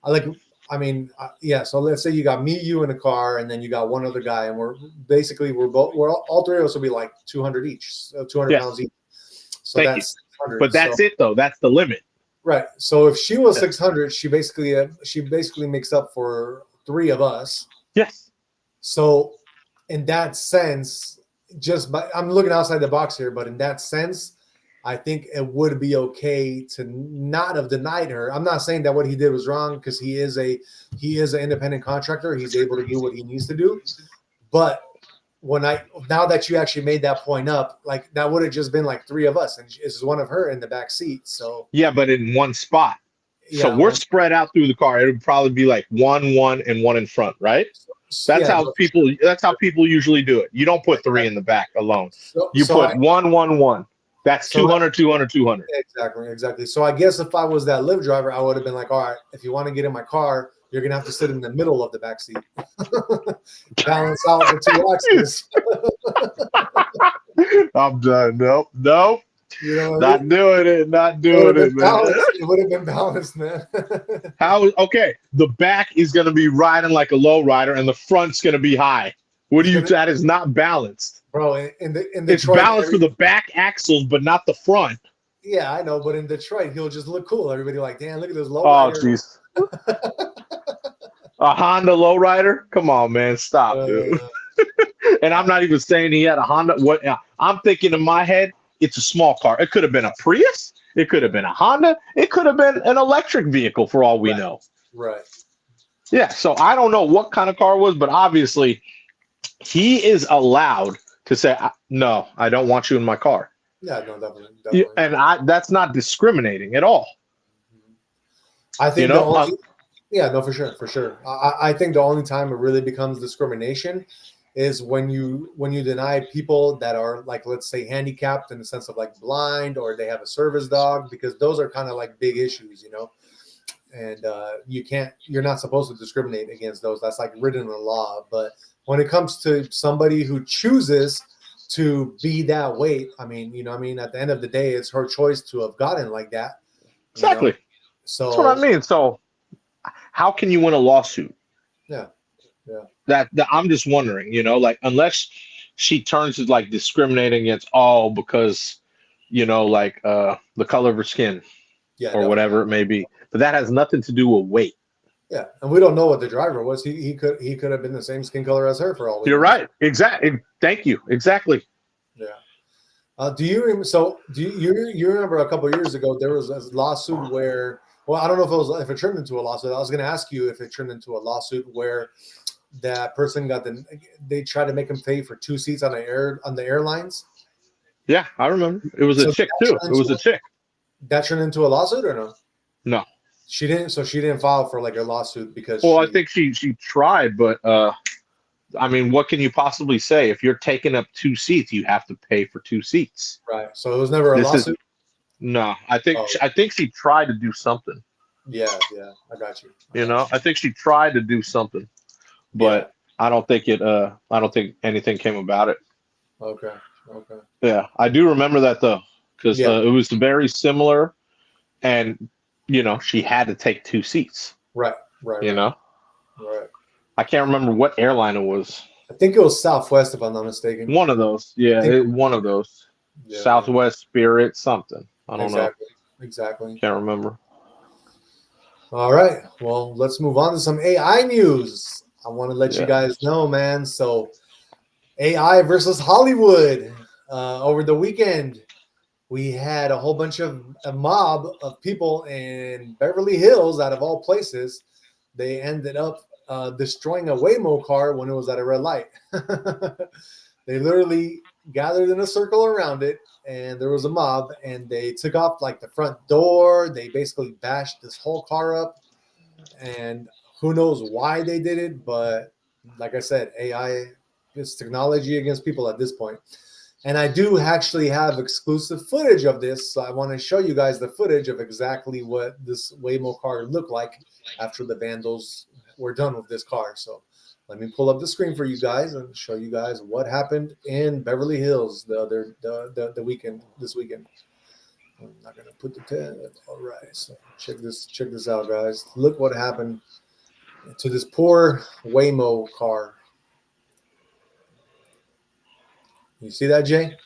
Speaker 1: like, I mean, yeah. So let's say you got me, you in a car, and then you got one other guy, and we're all three of us will be like 200 each, so 200
Speaker 2: Yes.
Speaker 1: pounds each. So
Speaker 2: Thank you.
Speaker 1: that's 600.
Speaker 2: But that's it though. That's the limit.
Speaker 1: Right. So if she was
Speaker 2: Yeah.
Speaker 1: 600, she basically makes up for 3 of us.
Speaker 2: Yes.
Speaker 1: So in that sense, I'm looking outside the box here, but in that sense, I think it would be okay to not have denied her. I'm not saying that what he did was wrong, because he is an independent contractor. He's able to do what he needs to do. But now that you actually made that point up, like, that would have just been like 3 of us, and it's one of her in the back seat. So
Speaker 2: Yeah, but in one spot. So
Speaker 1: yeah,
Speaker 2: we're spread out through the car. It would probably be like one, and one in front, right? That's
Speaker 1: yeah.
Speaker 2: how people usually do it. You don't put 3 in the back alone. You
Speaker 1: So
Speaker 2: put one, one, one. That's
Speaker 1: so
Speaker 2: 200, 200, 200.
Speaker 1: exactly. So I guess if I was that Lyft driver, I would have been like, all right, if you want to get in my car, you're gonna have to sit in the middle of the back seat, balance out the 2 axes.
Speaker 2: I'm done. Nope.
Speaker 1: You know what I
Speaker 2: Not
Speaker 1: mean?
Speaker 2: doing it. Not doing it, man.
Speaker 1: It would have been balanced, man.
Speaker 2: How? Okay, the back is gonna be riding like a low rider, and the front's gonna be high. That is not balanced.
Speaker 1: Bro, in
Speaker 2: It's
Speaker 1: Detroit,
Speaker 2: balanced for the back axles, but not the front.
Speaker 1: yeah, I know, but in Detroit, he'll just look cool. Everybody like, damn, look at this low
Speaker 2: Oh,
Speaker 1: rider.
Speaker 2: jeez. A Honda lowrider? Come on, man. Stop, dude. And I'm not even saying he had a Honda. What I'm thinking in my head, it's a small car. It could have been a Prius. It could have been a Honda. It could have been an electric vehicle for all we know.
Speaker 1: Right.
Speaker 2: Yeah. So I don't know what kind of car it was, but obviously he is allowed to say, no, I don't want you in my car.
Speaker 1: Yeah, no, definitely.
Speaker 2: And that's not discriminating at all.
Speaker 1: I think yeah, no, for sure. I think the only time it really becomes discrimination is when you deny people that are, like, let's say, handicapped in the sense of like blind, or they have a service dog, because those are kind of like big issues, you know. And you're not supposed to discriminate against those. That's like written in the law. But when it comes to somebody who chooses to be that way, I mean, at the end of the day, it's her choice to have gotten like that.
Speaker 2: Exactly.
Speaker 1: You know? So
Speaker 2: that's what I mean. So how can you win a lawsuit?
Speaker 1: Yeah.
Speaker 2: That I'm just wondering, like, unless she turns to like discriminating against because, like the color of her skin, or whatever it may be. But that has nothing to do with weight.
Speaker 1: Yeah, and we don't know what the driver was. He could have been the same skin color as her for all we know.
Speaker 2: You're right. Exactly. Thank you. Exactly.
Speaker 1: Yeah. Do you remember a couple of years ago there was a lawsuit where, well, I don't know if it turned into a lawsuit. I was going to ask you if it turned into a lawsuit where that person they tried to make him pay for 2 seats on the airlines.
Speaker 2: Yeah, I remember. It was a chick too. It was a chick.
Speaker 1: That turned into a lawsuit or no?
Speaker 2: No.
Speaker 1: She didn't. So she didn't file for like a lawsuit because.
Speaker 2: Well, I think she tried, but I mean, what can you possibly say? If you're taking up 2 seats, you have to pay for 2 seats.
Speaker 1: Right. So it was never a lawsuit.
Speaker 2: No, I think she tried to do something.
Speaker 1: Yeah, I got you.
Speaker 2: I think she tried to do something, but I don't think anything came about it.
Speaker 1: Okay.
Speaker 2: Yeah, I do remember that though, because it was very similar, and she had to take 2 seats.
Speaker 1: Right.
Speaker 2: Right. I can't remember what airline it was.
Speaker 1: I think it was Southwest, if I'm not mistaken.
Speaker 2: One of those. Yeah, one of those. Yeah, Southwest, Spirit, something. I don't know.
Speaker 1: Exactly.
Speaker 2: Can't remember.
Speaker 1: All right. Well, let's move on to some AI news. I want to let you guys know, man. So AI versus Hollywood. Over the weekend, we had a mob of people in Beverly Hills, out of all places. They ended up destroying a Waymo car when it was at a red light. They literally gathered in a circle around it, and there was a mob, and they took off like the front door. They basically bashed this whole car up, and who knows why they did it. But like I said, AI is technology against people at this point. And I do actually have exclusive footage of this. So I want to show you guys the footage of exactly what this Waymo car looked like after the vandals were done with this car. So let me pull up the screen for you guys and show you guys what happened in Beverly Hills this weekend. I'm not gonna put the tab. All right, so check this out, guys. Look what happened to this poor Waymo car. You see that, Jay?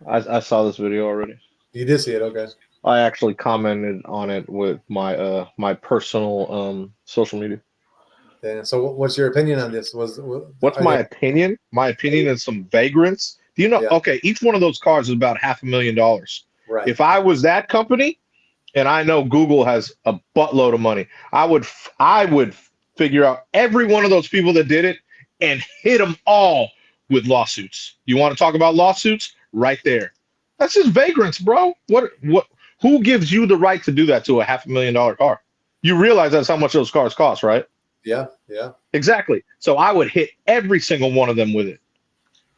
Speaker 2: I saw this video already.
Speaker 1: You did see it, okay.
Speaker 2: I actually commented on it with my my personal social media.
Speaker 1: And so, what's your opinion on this?
Speaker 2: What's
Speaker 1: Are
Speaker 2: my
Speaker 1: they?
Speaker 2: opinion? My opinion is some vagrants. Do you know?
Speaker 1: Yeah,
Speaker 2: Okay, each one of those cars is about $500,000.
Speaker 1: right.
Speaker 2: If I was that company, and I know Google has a buttload of money, I would figure out every one of those people that did it and hit them all with lawsuits. You want to talk about lawsuits? Right there. That's just vagrants, bro. What? Who gives you the right to do that to a $500,000 car? You realize that's how much those cars cost, right?
Speaker 1: Yeah, yeah,
Speaker 2: Exactly. So I would hit every single one of them with it.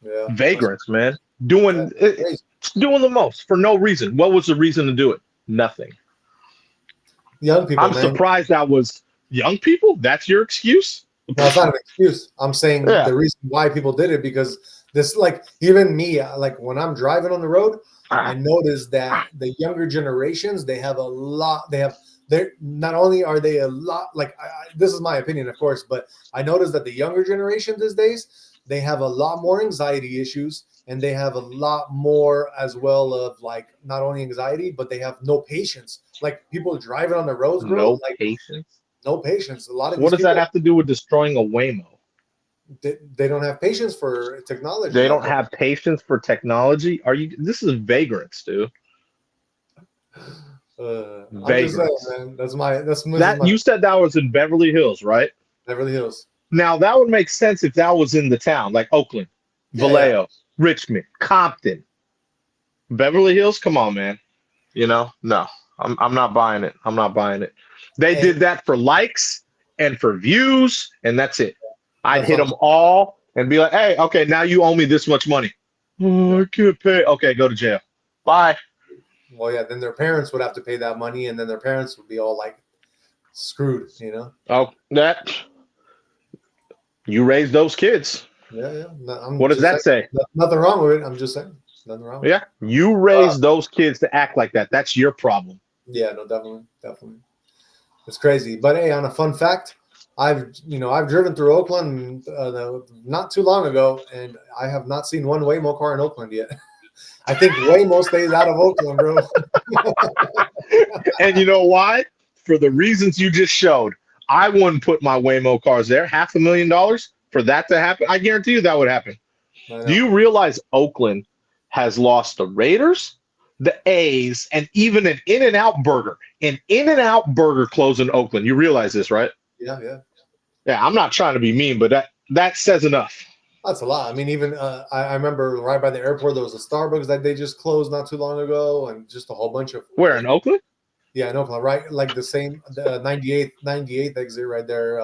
Speaker 1: yeah.
Speaker 2: Vagrants, man,
Speaker 1: That's crazy.
Speaker 2: doing the most for no reason. What was the reason to do it? Nothing.
Speaker 1: Young people,
Speaker 2: I'm
Speaker 1: man.
Speaker 2: surprised that was young people. That's your excuse?
Speaker 1: No, it's not an excuse. I'm saying
Speaker 2: Yeah.
Speaker 1: the reason why people did it because this, like, even me, like when I'm driving on the road, I notice that the younger generations they have a lot. They're not only are they a lot like this is my opinion, of course, but I notice that the younger generation these days they have a lot more anxiety issues and they have a lot more as well of like not only anxiety but they have no patience. Like people driving on the roads, bro,
Speaker 2: No
Speaker 1: like
Speaker 2: patience.
Speaker 1: no patience. A lot of
Speaker 2: What
Speaker 1: these
Speaker 2: does that
Speaker 1: people
Speaker 2: have to do with destroying a Waymo?
Speaker 1: they don't have patience for technology.
Speaker 2: They
Speaker 1: Like
Speaker 2: don't have patience for technology. Are you? This is vagrants, dude.
Speaker 1: I'm just saying,
Speaker 2: Vagrants.
Speaker 1: man. This is
Speaker 2: That
Speaker 1: my
Speaker 2: you said that was in Beverly Hills, right?
Speaker 1: Beverly Hills.
Speaker 2: Now that would make sense if that was in the town, like Oakland,
Speaker 1: Yeah, yeah.
Speaker 2: Vallejo, Richmond, Compton, Beverly Hills. Come on, man. No, I'm not buying it. I'm not buying it. They
Speaker 1: Hey,
Speaker 2: did that for likes and for views, and that's it. I'd
Speaker 1: that's
Speaker 2: hit
Speaker 1: what
Speaker 2: them all and be like, hey, okay, now you owe me this much money.
Speaker 1: yeah.
Speaker 2: Oh, I can't pay. Okay, go to jail. Bye.
Speaker 1: Well, yeah. Then their parents would have to pay that money, and then their parents would be all like screwed.
Speaker 2: Oh, that you raise those kids.
Speaker 1: Yeah, yeah. No, I'm
Speaker 2: What does
Speaker 1: just
Speaker 2: that
Speaker 1: saying.
Speaker 2: say?
Speaker 1: Nothing wrong with it. I'm just saying. Nothing wrong with it.
Speaker 2: Yeah, you raise those kids to act like that. That's your problem.
Speaker 1: Yeah, no, definitely, definitely. It's crazy. But hey, on a fun fact, I've driven through Oakland not too long ago, and I have not seen one Waymo car in Oakland yet. I think Waymo stays out of Oakland, bro.
Speaker 2: And you know why? For the reasons you just showed. I wouldn't put my Waymo cars there. $500,000 for that to happen. I guarantee you that would happen.
Speaker 1: I
Speaker 2: Do
Speaker 1: know.
Speaker 2: you realize Oakland has lost the Raiders, the A's, and even an In-N-Out Burger? An In-N-Out Burger closed in Oakland. You realize this, right?
Speaker 1: Yeah, yeah.
Speaker 2: Yeah, I'm not trying to be mean, but that says enough.
Speaker 1: That's a lot. I mean, even I remember right by the airport there was a Starbucks that they just closed not too long ago, and just a whole bunch of
Speaker 2: Where in Oakland?
Speaker 1: yeah, in Oakland, right? Like the same the 98th exit right there.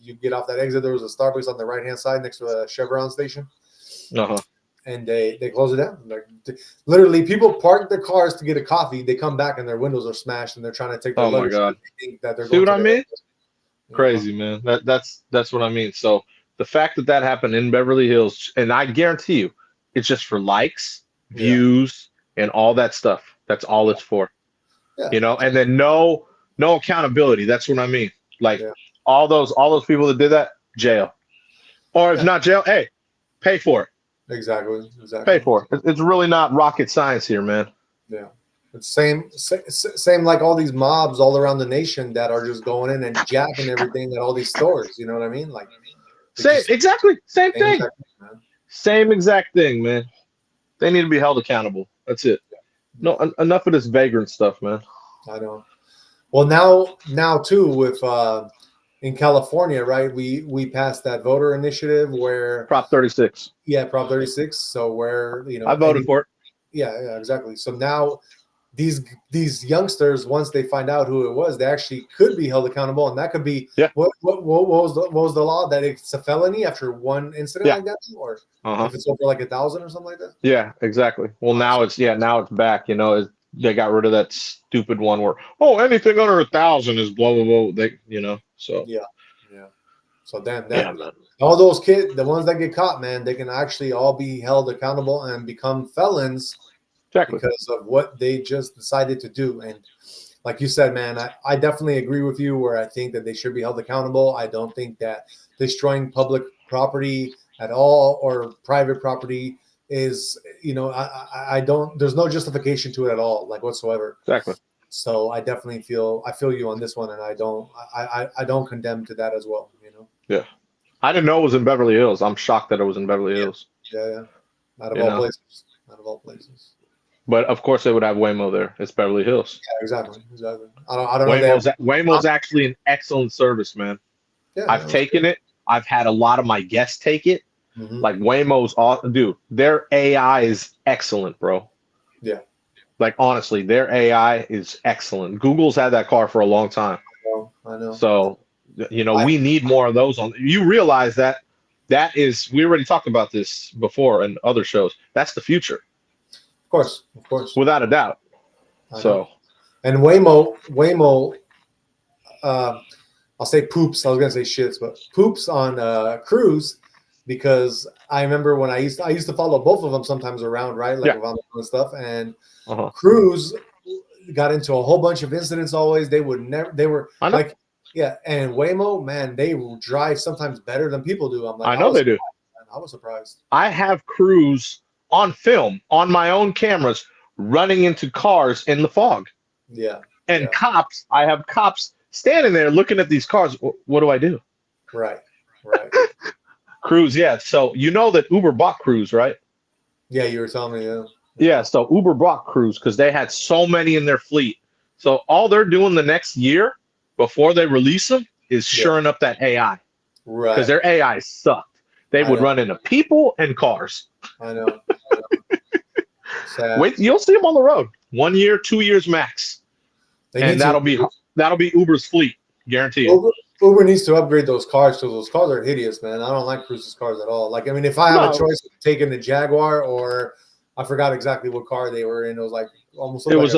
Speaker 1: You get off that exit, there was a Starbucks on the right hand side next to a Chevron station,
Speaker 2: Uh-huh.
Speaker 1: and they close it down. Like literally, people park their cars to get a coffee. They come back and their windows are smashed, and they're trying to take their
Speaker 2: Oh my
Speaker 1: luggage.
Speaker 2: God.
Speaker 1: They think that they're
Speaker 2: See
Speaker 1: going
Speaker 2: what
Speaker 1: to
Speaker 2: I
Speaker 1: the
Speaker 2: mean?
Speaker 1: you know?
Speaker 2: Crazy, man. That's what I mean. So the fact that happened in Beverly Hills, and I guarantee you, it's just for likes,
Speaker 1: Yeah,
Speaker 2: views, and all that stuff. That's all it's for.
Speaker 1: yeah,
Speaker 2: And then no accountability. That's what I mean. Like
Speaker 1: yeah,
Speaker 2: all those people that did that, jail. Or if
Speaker 1: yeah.
Speaker 2: not jail, hey, pay for it.
Speaker 1: Exactly,
Speaker 2: Pay
Speaker 1: exactly.
Speaker 2: for it. It's really not rocket science here, man.
Speaker 1: Yeah. It's same like all these mobs all around the nation that are just going in and jacking everything at all these stores. You know what I mean? Like they
Speaker 2: Same,
Speaker 1: just
Speaker 2: exactly. Same
Speaker 1: same
Speaker 2: thing.
Speaker 1: exact thing, man.
Speaker 2: Same exact thing, man. They need to be held accountable. That's it. No, enough of this vagrant stuff, man.
Speaker 1: I know. Well, now too with in California, right? We passed that voter initiative where
Speaker 2: Prop 36.
Speaker 1: yeah, Prop 36. So where
Speaker 2: I voted for it.
Speaker 1: yeah, exactly. So now these youngsters, once they find out who it was, they actually could be held accountable, and that could be
Speaker 2: Yeah.
Speaker 1: what was the law that it's a felony after one incident
Speaker 2: Yeah.
Speaker 1: like that, or
Speaker 2: Uh-huh.
Speaker 1: if it's over like 1,000 or something like that.
Speaker 2: Yeah, exactly. Well, now it's back. They got rid of that stupid one where anything under 1,000 is blah blah blah. So
Speaker 1: Yeah, yeah. So then
Speaker 2: yeah,
Speaker 1: that
Speaker 2: man.
Speaker 1: all those kids, the ones that get caught, man, they can actually all be held accountable and become felons
Speaker 2: Exactly.
Speaker 1: because of what they just decided to do. And like you said, man, I definitely agree with you where I think that they should be held accountable. I don't think that destroying public property at all or private property is, I don't. There's no justification to it at all, like whatsoever.
Speaker 2: Exactly.
Speaker 1: So I definitely I feel you on this one, and I don't condemn to that as well.
Speaker 2: Yeah. I didn't know it was in Beverly Hills. I'm shocked that it was in Beverly Hills.
Speaker 1: Yeah. Out of all places. Out of all places.
Speaker 2: But of course, they would have Waymo there. It's Beverly Hills.
Speaker 1: Yeah, exactly. I don't know.
Speaker 2: Waymo's actually an excellent service, man.
Speaker 1: Yeah,
Speaker 2: I've taken it. I've had a lot of my guests take it.
Speaker 1: Mm-hmm.
Speaker 2: Like Waymo's awesome, dude. Their AI is excellent, bro.
Speaker 1: Yeah.
Speaker 2: Like honestly, their AI is excellent. Google's had that car for a long time.
Speaker 1: I know.
Speaker 2: So, we need more of those on. You realize that is, we already talked about this before in other shows. That's the future.
Speaker 1: Of course.
Speaker 2: Without a doubt. So.
Speaker 1: And Waymo, I'll say poops. I was gonna say shits, but poops on Cruise, because I remember when I used to follow both of them sometimes around, right? Like around and stuff. And Cruise got into a whole bunch of incidents always. They were like, yeah, and Waymo, man, they drive sometimes better than people do. I'm like,
Speaker 2: I know they do.
Speaker 1: I was surprised.
Speaker 2: I have Cruise on film on my own cameras running into cars in the fog.
Speaker 1: Yeah.
Speaker 2: And cops, I have cops standing there looking at these cars. What do I do?
Speaker 1: Right.
Speaker 2: Cruise, yeah. So you know that Uber bought Cruise, right?
Speaker 1: Yeah, you were telling me, yeah.
Speaker 2: Yeah, so Uber bought Cruise because they had so many in their fleet. So all they're doing the next year before they release them is shoring up that AI.
Speaker 1: Right.
Speaker 2: Because their AI sucked. They would run into people and cars.
Speaker 1: I know. Sad.
Speaker 2: Wait, you'll see them on the road. 1 year, 2 years max. And that'll be Uber's fleet, guaranteed.
Speaker 1: Uber needs to upgrade those cars because those cars are hideous, man. I don't like Cruise's cars at all. Like, I mean, if I have a choice of taking the Jaguar, or I forgot exactly what car they were in. It was like almost. It was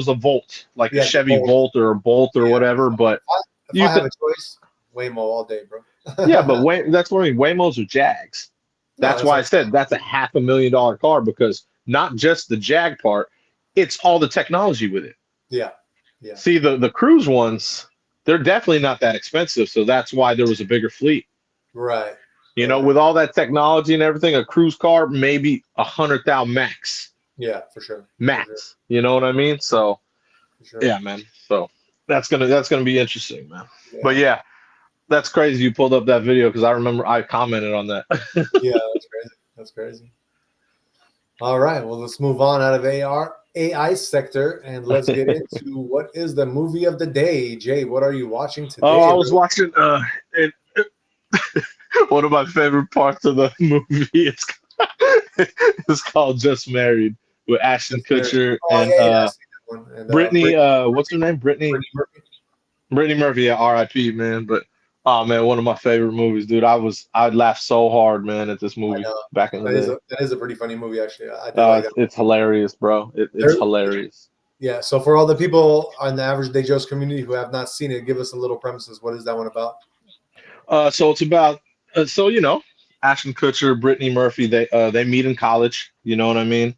Speaker 2: a Volt, like a Chevy Volt or a Bolt or whatever. But
Speaker 1: if I have a choice, Waymo all day, bro.
Speaker 2: Yeah, but that's what I mean. Waymos are Jags. That's why I said that's a $500,000 car, because not just the Jag part, it's all the technology with it.
Speaker 1: Yeah.
Speaker 2: See, the Cruise ones, they're definitely not that expensive, so that's why there was a bigger fleet.
Speaker 1: Right.
Speaker 2: With all that technology and everything, a Cruise car maybe 100,000 max.
Speaker 1: Yeah, for sure.
Speaker 2: Max. For sure. You know what I mean? So, yeah, man. So that's gonna be interesting, man. Yeah. But yeah, that's crazy. You pulled up that video because I remember I commented on that.
Speaker 1: Yeah, that's crazy. All right, well, let's move on out of AI sector and let's get into what is the movie of the day. Jay, what are you watching today?
Speaker 2: Oh, I was watching one of my favorite parts of the movie. It's called Just Married with Ashton Kutcher and Brittany. What's her name? Brittany Murphy. Yeah, R.I.P. man. But oh man, one of my favorite movies, dude. I laughed so hard, man, at this movie back in the day.
Speaker 1: That is a pretty funny movie, actually.
Speaker 2: It's hilarious, bro. It's hilarious.
Speaker 1: Yeah. So for all the people on the Average Day Joes community who have not seen it, give us a little premises. What is that one about?
Speaker 2: So it's about Ashton Kutcher, Brittany Murphy. They meet in college. You know what I mean?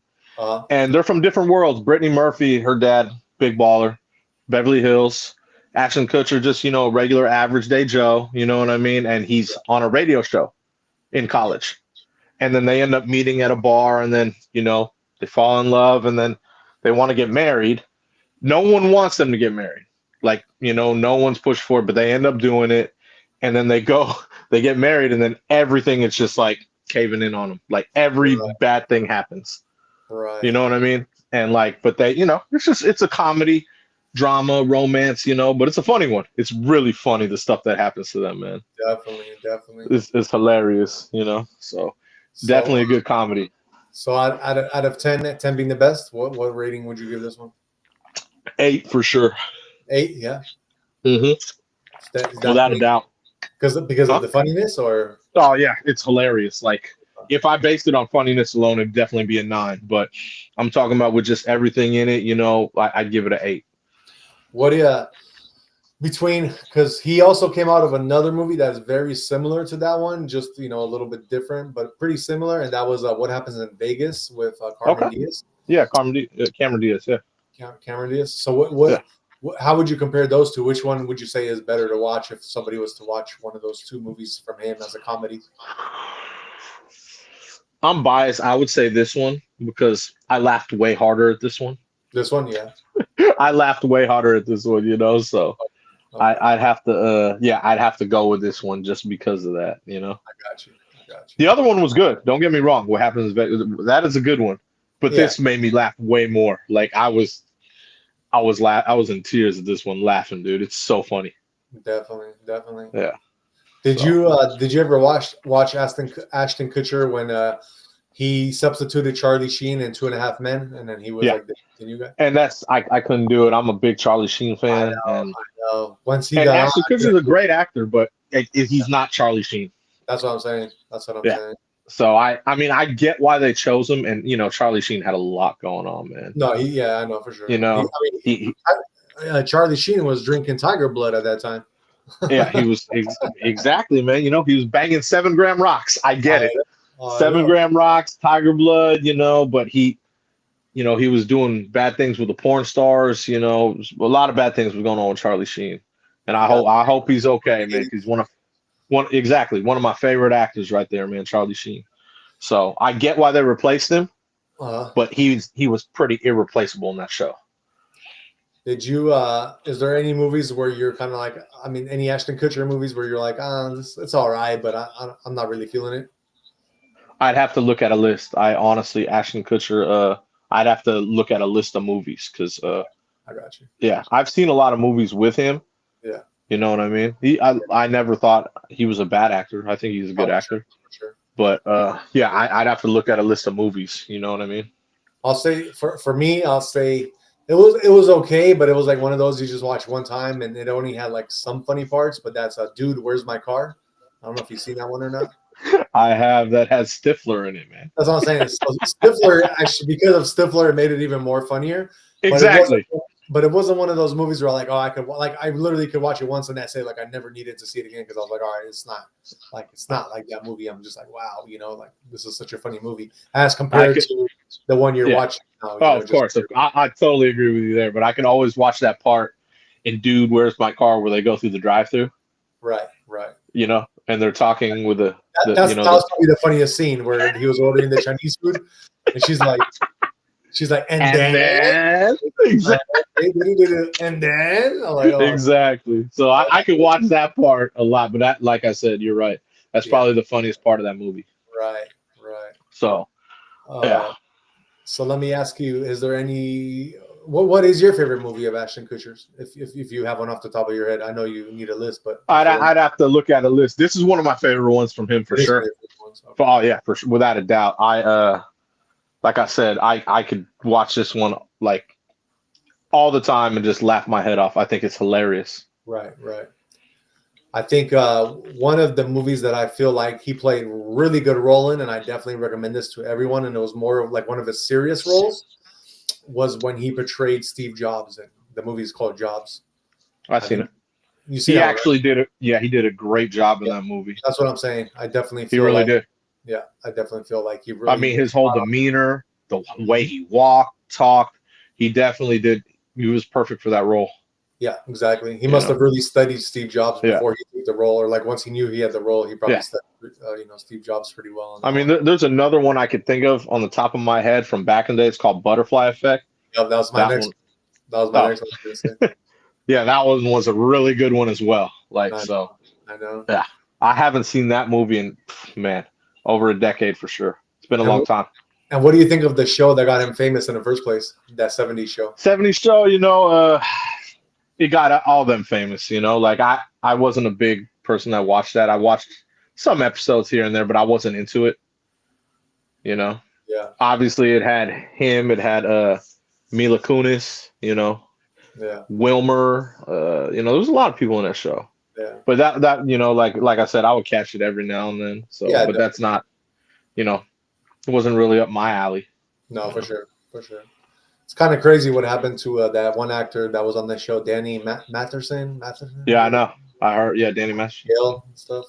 Speaker 2: And they're from different worlds. Brittany Murphy, her dad, big baller, Beverly Hills. Ashton Kutcher, just, regular average day Joe, you know what I mean? And he's on a radio show in college. And then they end up meeting at a bar, and then, they fall in love, and then they want to get married. No one wants them to get married. Like, no one's pushed for it, but they end up doing it. And then they get married, and then everything is just like caving in on them. Like every bad thing happens.
Speaker 1: Right.
Speaker 2: You know what I mean? And but they, it's a comedy, drama, romance, but it's a funny one. It's really funny, the stuff that happens to them, man.
Speaker 1: Definitely.
Speaker 2: It's hilarious, So definitely a good comedy.
Speaker 1: So out of 10, 10 being the best, what rating would you give this one?
Speaker 2: 8 for sure.
Speaker 1: 8, yeah.
Speaker 2: Mm-hmm. Without a doubt.
Speaker 1: Because of the funniness, or?
Speaker 2: Oh yeah, it's hilarious. Like if I based it on funniness alone, it'd definitely be a 9. But I'm talking about with just everything in it, I'd give it an 8.
Speaker 1: What do you because he also came out of another movie that's very similar to that one, just a little bit different, but pretty similar, and that was What Happens in Vegas with Cameron Diaz.
Speaker 2: Yeah, Cameron Diaz. Yeah,
Speaker 1: Cameron Diaz. So how would you compare those two? Which one would you say is better to watch if somebody was to watch one of those two movies from him as a comedy?
Speaker 2: I'm biased. I would say this one because I laughed way harder at this one.
Speaker 1: This one, yeah.
Speaker 2: I laughed way harder at this one, so
Speaker 1: Okay.
Speaker 2: I'd have to I'd have to go with this one just because of that,
Speaker 1: I got you. I got you.
Speaker 2: The other one was good. Don't get me wrong. What happens that is a good one. But this made me laugh way more. Like I was in tears at this one laughing, dude. It's so funny.
Speaker 1: Definitely.
Speaker 2: Yeah.
Speaker 1: Did you ever watch Ashton Kutcher when he substituted Charlie Sheen in 2.5 Men, and then he was like the new guy?
Speaker 2: And that's I couldn't do it. I'm a big Charlie Sheen fan.
Speaker 1: I know. Once he
Speaker 2: and
Speaker 1: got
Speaker 2: Ashton Kutcher's a great actor, but he's not Charlie Sheen.
Speaker 1: That's what I'm saying. Saying.
Speaker 2: So I mean I get why they chose him, and Charlie Sheen had a lot going on, man.
Speaker 1: No, I know for sure. Charlie Sheen was drinking tiger blood at that time.
Speaker 2: Yeah, he was exactly, man. He was banging 7 gram rocks. I get it. 7 gram rocks, tiger blood, but he was doing bad things with the porn stars, a lot of bad things were going on with Charlie Sheen. And I hope he's okay, man, because one of my favorite actors right there, man, Charlie Sheen. So I get why they replaced him, but he was pretty irreplaceable in that show.
Speaker 1: Did you is there any movies where you're kind of like, any Ashton Kutcher movies where you're like, it's all right, but I'm not really feeling it?
Speaker 2: I'd have to look at a list. I honestly, Ashton Kutcher, I'd have to look at a list of movies because
Speaker 1: I got you.
Speaker 2: Yeah, I've seen a lot of movies with him.
Speaker 1: Yeah.
Speaker 2: You know what I mean? I never thought he was a bad actor. I think he's a good actor.
Speaker 1: Sure.
Speaker 2: But I'd have to look at a list of movies. You know what I mean?
Speaker 1: I'll say for me, I'll say it was okay, but it was like one of those you just watch one time and it only had like some funny parts. But that's Dude, Where's My Car? I don't know if you've seen that one or not.
Speaker 2: I have. That has Stifler in it, man.
Speaker 1: That's what I'm saying. So Stifler, actually, because of Stifler, it made it even more funnier.
Speaker 2: Exactly.
Speaker 1: But it wasn't one of those movies where I literally could watch it once and that's it. Like I never needed to see it again because I was like, all right, it's not like that movie. I'm just like, wow, like this is such a funny movie as compared to the one you're watching now.
Speaker 2: Of course. I totally agree with you there, but I can always watch that part in Dude, Where's My Car, where they go through the drive-thru.
Speaker 1: Right.
Speaker 2: And they're talking with that
Speaker 1: was probably the funniest scene where he was ordering the Chinese food and she's like, and then exactly. And then I'm like,
Speaker 2: exactly. So I could watch that part a lot, but that, like I said, you're right. That's probably the funniest part of that movie.
Speaker 1: Right.
Speaker 2: So,
Speaker 1: So let me ask you: is there any? What is your favorite movie of Ashton Kutcher's? If you have one off the top of your head, I know you need a list, but
Speaker 2: I'd have to look at a list. This is one of my favorite ones from him for sure. Okay. Oh yeah, for sure, without a doubt. Like I said, I could watch this one like all the time and just laugh my head off. I think it's hilarious.
Speaker 1: Right. I think one of the movies that I feel like he played really good role in, and I definitely recommend this to everyone, and it was more of like one of his serious roles, was when he portrayed Steve Jobs. And the movie is called Jobs.
Speaker 2: I've seen it.
Speaker 1: You see,
Speaker 2: he actually did it. Yeah, he did a great job in that movie.
Speaker 1: That's what I'm saying. I definitely feel
Speaker 2: he really did.
Speaker 1: Yeah, I definitely feel like he really.
Speaker 2: I mean, his whole demeanor, the way he walked, talked, he definitely did. He was perfect for that role.
Speaker 1: Yeah, exactly. He must have really studied Steve Jobs before he took the role, or like once he knew he had the role, he probably studied, Steve Jobs pretty well.
Speaker 2: I mean, there's another one I could think of on the top of my head from back in the day. It's called Butterfly Effect.
Speaker 1: Yeah, that was my next one. That was my next one.
Speaker 2: Yeah, that one was a really good one as well.
Speaker 1: I know.
Speaker 2: Yeah, I haven't seen that movie in over a decade for sure. It's been a long time.
Speaker 1: And what do you think of the show that got him famous in the first place? That 70s show.
Speaker 2: 70s show, it got all them famous. Like I wasn't a big person that watched that. I watched some episodes here and there, but I wasn't into it.
Speaker 1: Yeah.
Speaker 2: Obviously, it had him. It had Mila Kunis.
Speaker 1: Yeah.
Speaker 2: Wilmer. There was a lot of people in that show.
Speaker 1: Yeah.
Speaker 2: But that like I said, I would catch it every now and then. So, but that's not, it wasn't really up my alley.
Speaker 1: No, for sure. It's kind of crazy what happened to that one actor that was on the show, Danny Masterson.
Speaker 2: Yeah, I know. I heard. Yeah, Danny Masterson.
Speaker 1: Jail and stuff.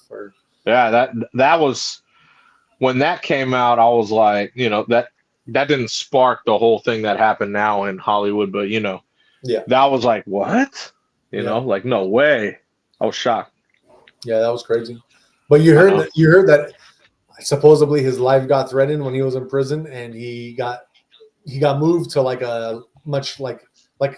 Speaker 2: Yeah, that was when that came out. I was like, that didn't spark the whole thing that happened now in Hollywood, but that was like what? Like no way. I was shocked.
Speaker 1: Yeah, that was crazy. But you heard that supposedly his life got threatened when he was in prison, and he got moved to like a much like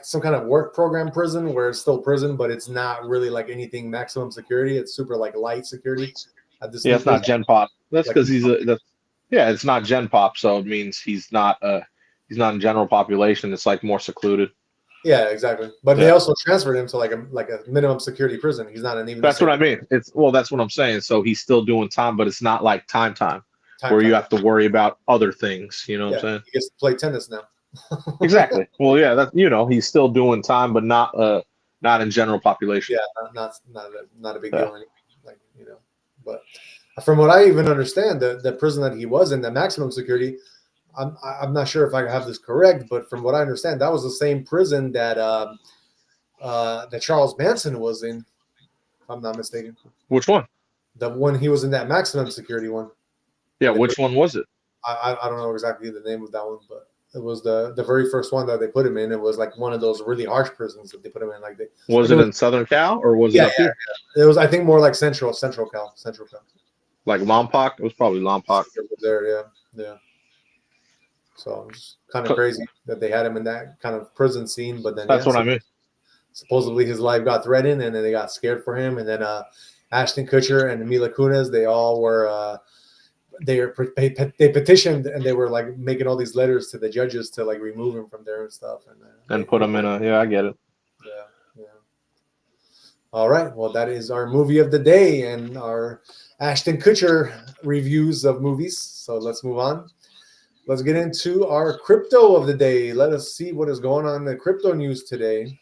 Speaker 1: some kind of work program prison where it's still prison, but it's not really like anything maximum security. It's super like light security at this
Speaker 2: Yeah,
Speaker 1: new
Speaker 2: it's not
Speaker 1: prison.
Speaker 2: Gen Pop. That's
Speaker 1: Like
Speaker 2: because yeah, it's not Gen Pop, so it means he's not in general population. It's like more secluded.
Speaker 1: yeah, exactly. But they
Speaker 2: Yeah.
Speaker 1: also transferred him to like a minimum security prison. He's not in even the
Speaker 2: That's
Speaker 1: same
Speaker 2: what I mean. That's what I'm saying. So he's still doing time, but it's not like time
Speaker 1: time
Speaker 2: where you
Speaker 1: time.
Speaker 2: have to worry about other things. You know what I'm
Speaker 1: Yeah,
Speaker 2: saying?
Speaker 1: he gets to play tennis now.
Speaker 2: Exactly. Well, yeah, that he's still doing time, but not in general population.
Speaker 1: Yeah, not a big
Speaker 2: Yeah.
Speaker 1: deal anymore. Like but from what I even understand, the prison that he was in, the maximum security, I'm not sure if I have this correct, but from what I understand, that was the same prison that Charles Manson was in, if I'm not mistaken.
Speaker 2: Which one?
Speaker 1: The one he was in, that maximum security one.
Speaker 2: Yeah, which one was it?
Speaker 1: I don't know exactly the name of that one, but it was the very first one that they put him in. It was like one of those really harsh prisons that they put him in.
Speaker 2: Was it in Southern Cal or was it
Speaker 1: yeah,
Speaker 2: up here?
Speaker 1: It was, I think, more like Central Cal.
Speaker 2: Like Lompoc? It was probably Lompoc.
Speaker 1: There, yeah. So it's kind of crazy that they had him in that kind of prison scene, but then
Speaker 2: That's what I mean.
Speaker 1: supposedly his life got threatened, and then they got scared for him, and then Ashton Kutcher and Mila Kunis, they all were they petitioned, and they were like making all these letters to the judges to like remove him from there and stuff,
Speaker 2: And put him in I get it.
Speaker 1: yeah. All right, well, that is our movie of the day and our Ashton Kutcher reviews of movies. So let's move on. Let's get into our crypto of the day. Let us see what is going on in the crypto news today.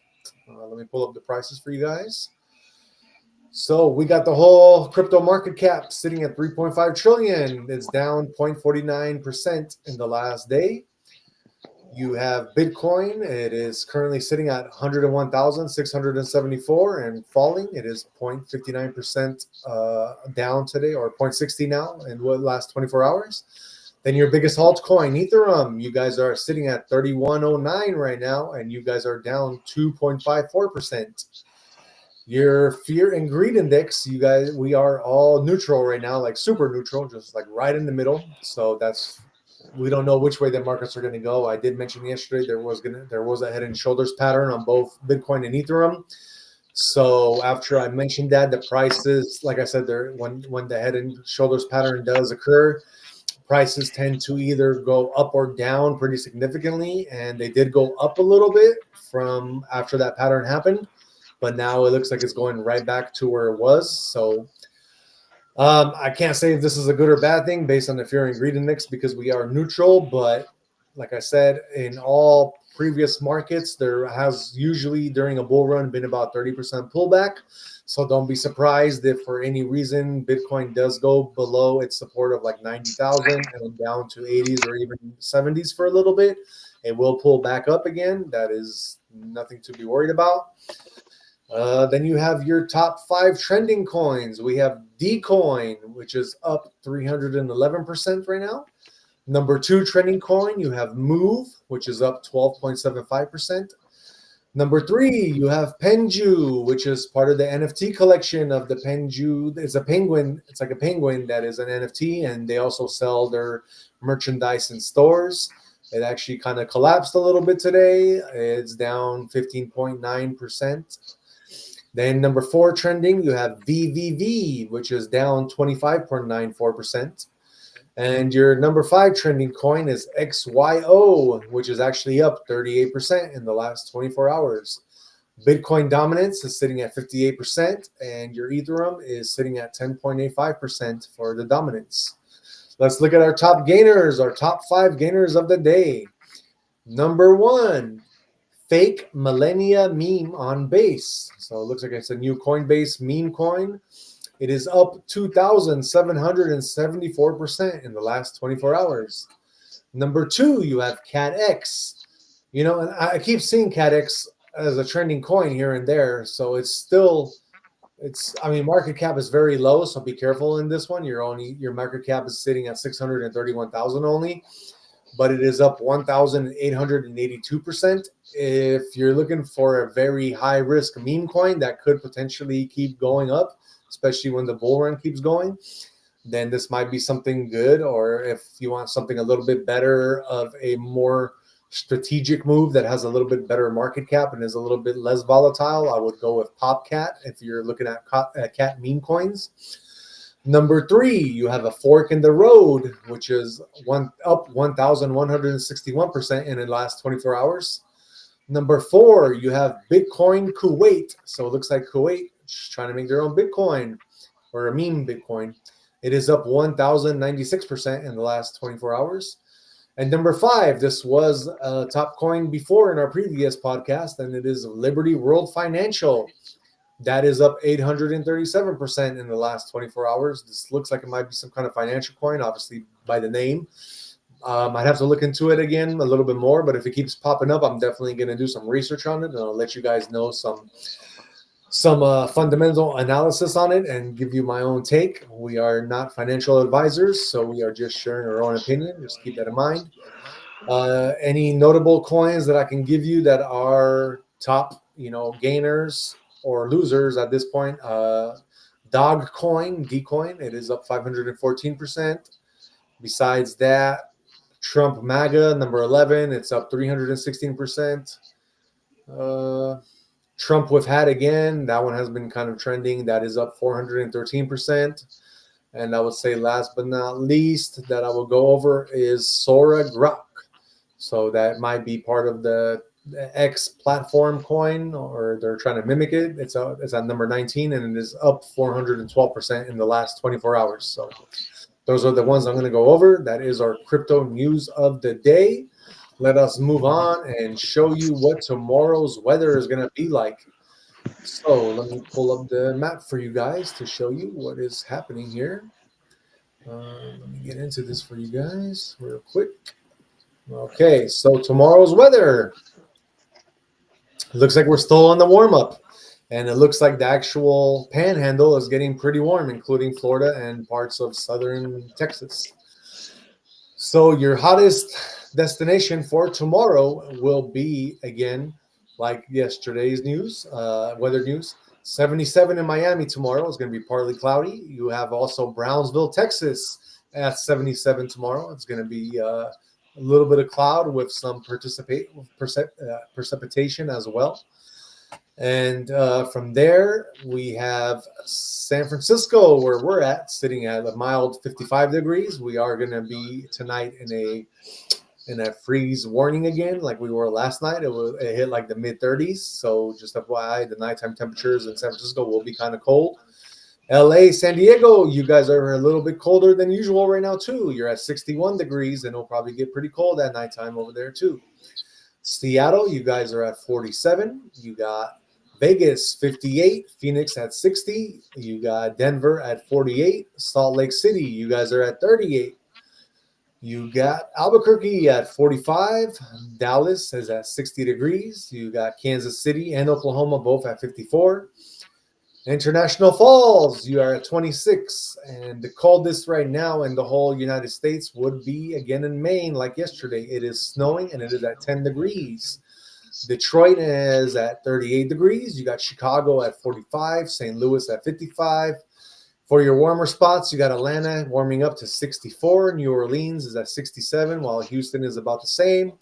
Speaker 1: Let me pull up the prices for you guys. So we got the whole crypto market cap sitting at 3.5 trillion. It's down 0.49% in the last day. You have Bitcoin. It is currently sitting at 101,674 and falling. It is 0.59% down today, or 0.60 now in the last 24 hours. Then your biggest altcoin, Ethereum, you guys are sitting at 3109 right now, and you guys are down 2.54%. Your fear and greed index, you guys, we are all neutral right now, like super neutral, just like right in the middle. So we don't know which way the markets are going to go. I did mention yesterday there was a head and shoulders pattern on both Bitcoin and Ethereum. So after I mentioned that, the prices, like I said, when the head and shoulders pattern does occur, prices tend to either go up or down pretty significantly, and they did go up a little bit from after that pattern happened, but now it looks like it's going right back to where it was. So I can't say if this is a good or bad thing based on the fear and greed index because we are neutral, but like I said, in all previous markets, there has usually during a bull run been about 30% pullback. So don't be surprised if for any reason Bitcoin does go below its support of like 90,000 and down to 80s or even 70s for a little bit. It will pull back up again. That is nothing to be worried about. Then you have your top 5 trending coins. We have Dcoin, which is up 311% right now. Number 2 trending coin, you have Move, which is up 12.75%. Number 3, you have Penju, which is part of the NFT collection of the Penju. It's a penguin. It's like a penguin that is an NFT, and they also sell their merchandise in stores. It actually kind of collapsed a little bit today. It's down 15.9%. Then number 4 trending, you have VVV, which is down 25.94%. And your number 5 trending coin is XYO, which is actually up 38% in the last 24 hours. Bitcoin dominance is sitting at 58%, and your Ethereum is sitting at 10.85% for the dominance. Let's look at our top gainers, our top 5 gainers of the day. Number 1, fake millennia meme on base. So it looks like it's a new Coinbase meme coin. It is up 2,774% in the last 24 hours. Number 2, you have CatX. And I keep seeing CatX as a trending coin here and there. So market cap is very low. So be careful in this one. Your market cap is sitting at 631,000 only, but it is up 1,882%. If you're looking for a very high risk meme coin that could potentially keep going up, especially when the bull run keeps going, then this might be something good. Or if you want something a little bit better of a more strategic move that has a little bit better market cap and is a little bit less volatile, I would go with PopCat if you're looking at cat meme coins. Number 3, you have a fork in the road, which is up 1,161% in the last 24 hours. Number 4, you have Bitcoin Kuwait. So it looks like Kuwait is trying to make their own Bitcoin or a meme Bitcoin. It is up 1,096% in the last 24 hours. And number 5, this was a top coin before in our previous podcast, and it is Liberty World Financial. That is up 837% in the last 24 hours. This looks like it might be some kind of financial coin, obviously by the name. I'd have to look into it again a little bit more, but if it keeps popping up, I'm definitely going to do some research on it, and I'll let you guys know some fundamental analysis on it and give you my own take. We are not financial advisors, so we are just sharing our own opinion. Just keep that in mind. Any notable coins that I can give you that are top, gainers or losers at this point? Dogecoin, Dcoin, it is up 514%. Besides that, Trump MAGA, number 11, it's up 316%. Trump with hat again, that one has been kind of trending. That is up 413%. And I would say last but not least that I will go over is Sora Grok. So that might be part of the X platform coin, or they're trying to mimic it. It's at number 19, and it is up 412% in the last 24 hours. So those are the ones I'm going to go over. That is our crypto news of the day. Let us move on and show you what tomorrow's weather is going to be like. So let me pull up the map for you guys to show you what is happening here. Let me get into this for you guys real quick. Okay, so tomorrow's weather. Looks like we're still on the warm-up. And it looks like the actual panhandle is getting pretty warm, including Florida and parts of southern Texas. So your hottest destination for tomorrow will be, again, like yesterday's news, weather news, 77 in Miami tomorrow. Is going to be partly cloudy. You have also Brownsville, Texas at 77 tomorrow. It's going to be a little bit of cloud with some precipitation as well. And from there, we have San Francisco, where we're at, sitting at a mild 55 degrees. We are going to be tonight in a freeze warning again, like we were last night. It hit like the mid-30s. So just FYI, the nighttime temperatures in San Francisco will be kind of cold. LA, San Diego, you guys are a little bit colder than usual right now, too. You're at 61 degrees, and it'll probably get pretty cold at nighttime over there, too. Seattle, you guys are at 47. You got Vegas, 58. Phoenix at 60. You got Denver at 48. Salt Lake City, you guys are at 38. You got Albuquerque at 45. Dallas is at 60 degrees. You got Kansas City and Oklahoma both at 54. International Falls, you are at 26. And the coldest right now in the whole United States would be again in Maine, like yesterday. It is snowing and it is at 10 degrees. Detroit is at 38 degrees. You got Chicago at 45. St. Louis at 55. For your warmer spots, you got Atlanta warming up to 64. New Orleans is at 67, while Houston is about the same.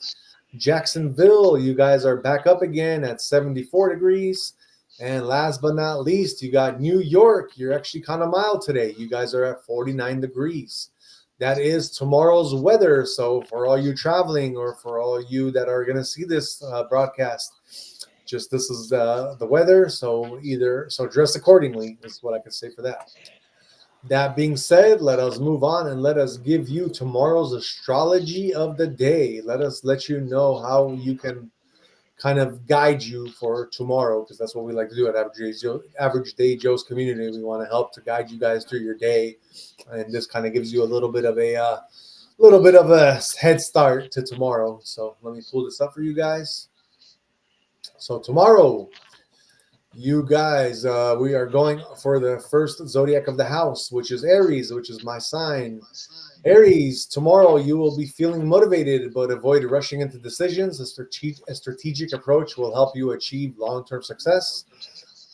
Speaker 1: Jacksonville, you guys are back up again at 74 degrees. And last but not least, you got New York. You're actually kind of mild today. You guys are at 49 degrees. That is tomorrow's weather. So for all you traveling, or for all you that are going to see this broadcast, just this is the weather. So dress accordingly is what I can say for that. That being said, let us move on and let us give you tomorrow's astrology of the day. Let you know how you can kind of guide you for tomorrow, because that's what we like to do at Average Day Joe's community. We want to help to guide you guys through your day, and this kind of gives you a little bit of a head start to tomorrow. So let me pull this up for you guys. So tomorrow, you guys, we are going for the first zodiac of the house, which is Aries, which is my sign. Aries, tomorrow you will be feeling motivated, but avoid rushing into decisions. A strategic approach will help you achieve long-term success.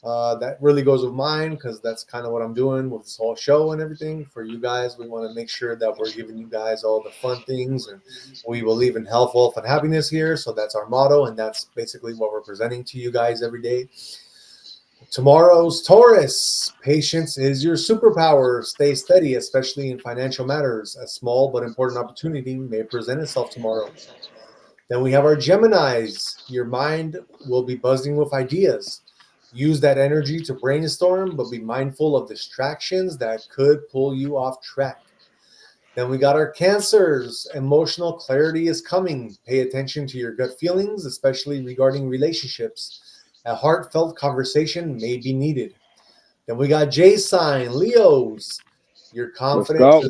Speaker 1: That really goes with mine because that's kind of what I'm doing with this whole show and everything. For you guys, we want to make sure that we're giving you guys all the fun things, and we believe in health, wealth, and happiness here. So that's our motto, and that's basically what we're presenting to you guys every day. Tomorrow's Taurus, patience is your superpower. Stay steady, especially in financial matters. A small but important opportunity may present itself tomorrow. Then we have our Geminis. Your mind will be buzzing with ideas. Use that energy to brainstorm, but be mindful of distractions that could pull you off track. Then we got our Cancers. Emotional clarity is coming. Pay attention to your gut feelings, especially regarding relationships. A heartfelt conversation may be needed. Then we got J sign, Leos. Your confidence,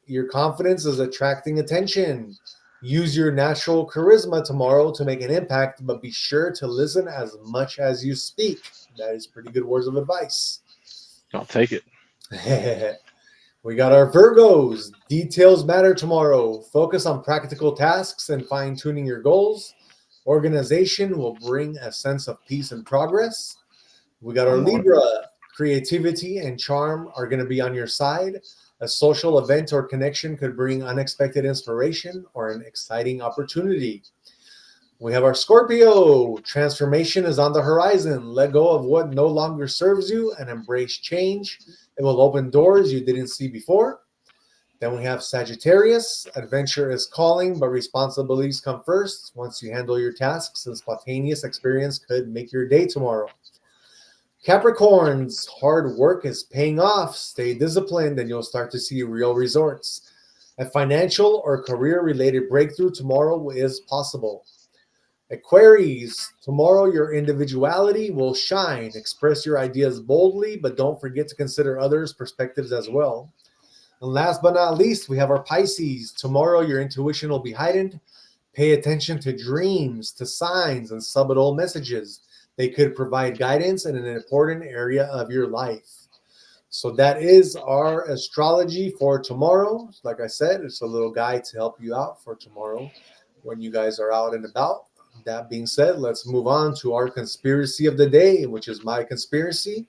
Speaker 1: your confidence is attracting attention. Use your natural charisma tomorrow to make an impact, but be sure to listen as much as you speak. That is pretty good words of advice.
Speaker 2: I'll take it.
Speaker 1: We got our Virgos. Details matter tomorrow. Focus on practical tasks and fine-tuning your goals. Organization will bring a sense of peace and progress. We got our Libra. Creativity and charm are going to be on your side. A social event or connection could bring unexpected inspiration or an exciting opportunity. We have our Scorpio. Transformation is on the horizon. Let go of what no longer serves you and embrace change. It will open doors you didn't see before. Then we have Sagittarius. Adventure is calling, but responsibilities come first. Once you handle your tasks, a spontaneous experience could make your day tomorrow. Capricorns, hard work is paying off. Stay disciplined and you'll start to see real results. A financial or career-related breakthrough tomorrow is possible. Aquarius, tomorrow your individuality will shine. Express your ideas boldly, but don't forget to consider others' perspectives as well. And last but not least, we have our Pisces. Tomorrow your intuition will be heightened. Pay attention to dreams, to signs, and subtle messages. They could provide guidance in an important area of your life. So that is our astrology for tomorrow. Like I said, it's a little guide to help you out for tomorrow when you guys are out and about. That being said, let's move on to our conspiracy of the day, which is my conspiracy.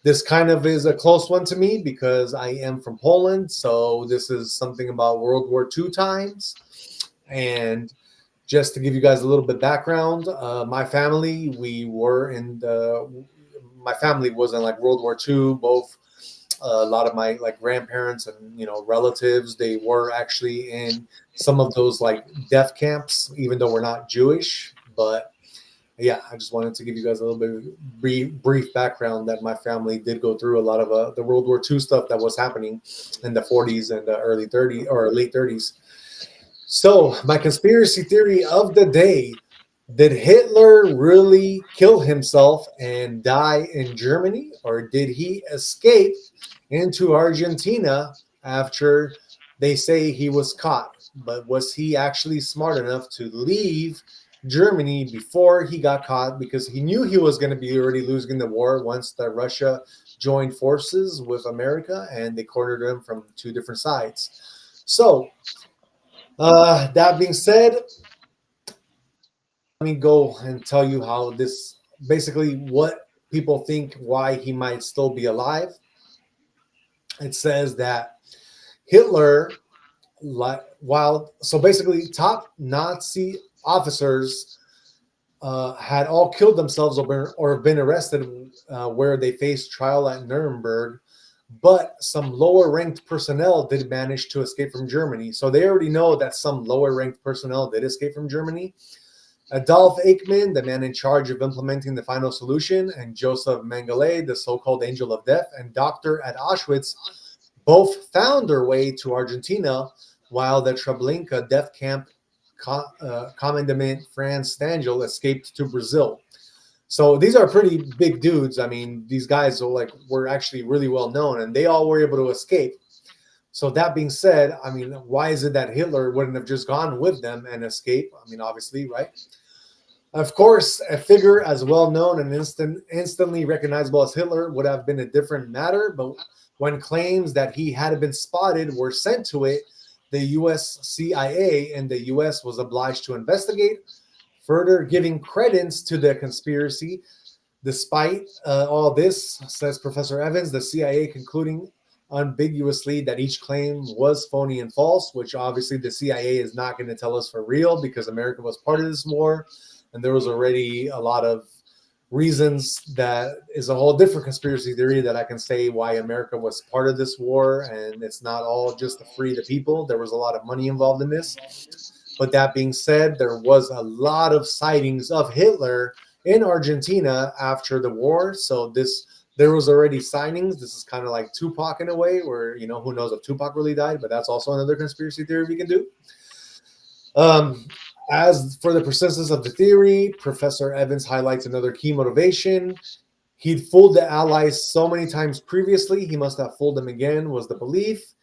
Speaker 1: This kind of is a close one to me because I am from Poland. So this is something about World War II times. And just to give you guys a little bit background, my family, my family was in like World War II. Both a lot of my like grandparents and relatives, they were actually in some of those like death camps, even though we're not Jewish. But yeah, I just wanted to give you guys a little bit of brief background that my family did go through a lot of the World War II stuff that was happening in the 40s and the early 30s or late 30s. So my conspiracy theory of the day: did Hitler really kill himself and die in Germany, or did he escape into Argentina after they say he was caught? But was he actually smart enough to leave Germany before he got caught, because he knew he was going to be already losing the war once the Russia joined forces with America and they cornered him from two different sides? So that being said, let me go and tell you how this basically what people think why he might still be alive. It says that Hitler, so basically top Nazi officers had all killed themselves or been arrested where they faced trial at Nuremberg, but some lower ranked personnel did manage to escape from Germany. So they already know that some lower ranked personnel did escape from Germany. Adolf Eichmann, the man in charge of implementing the final solution, and Joseph Mengele, the so-called angel of death, and doctor at Auschwitz, both found their way to Argentina, while the Treblinka death camp commandant Franz Stangl escaped to Brazil. So these are pretty big dudes. I mean, these guys were actually really well known, and they all were able to escape. So that being said, I mean, why is it that Hitler wouldn't have just gone with them and escape? I mean, obviously, right? Of course, a figure as well known and instantly recognizable as Hitler would have been a different matter, but when claims that he had been spotted were sent to it, the U.S. CIA and the U.S. was obliged to investigate, further giving credence to the conspiracy. Despite all this, says Professor Evans, the CIA concluding unambiguously that each claim was phony and false, which obviously the CIA is not going to tell us for real because America was part of this war. And there was already a lot of reasons that is a whole different conspiracy theory that I can say why America was part of this war. And it's not all just to free the people. There was a lot of money involved in this. But that being said, there was a lot of sightings of Hitler in Argentina after the war. So there was already signings. This is kind of like Tupac in a way, where who knows if Tupac really died, but that's also another conspiracy theory we can do. As for the persistence of the theory, Professor Evans highlights another key motivation. He'd fooled the Allies so many times previously, he must have fooled them again, was the belief.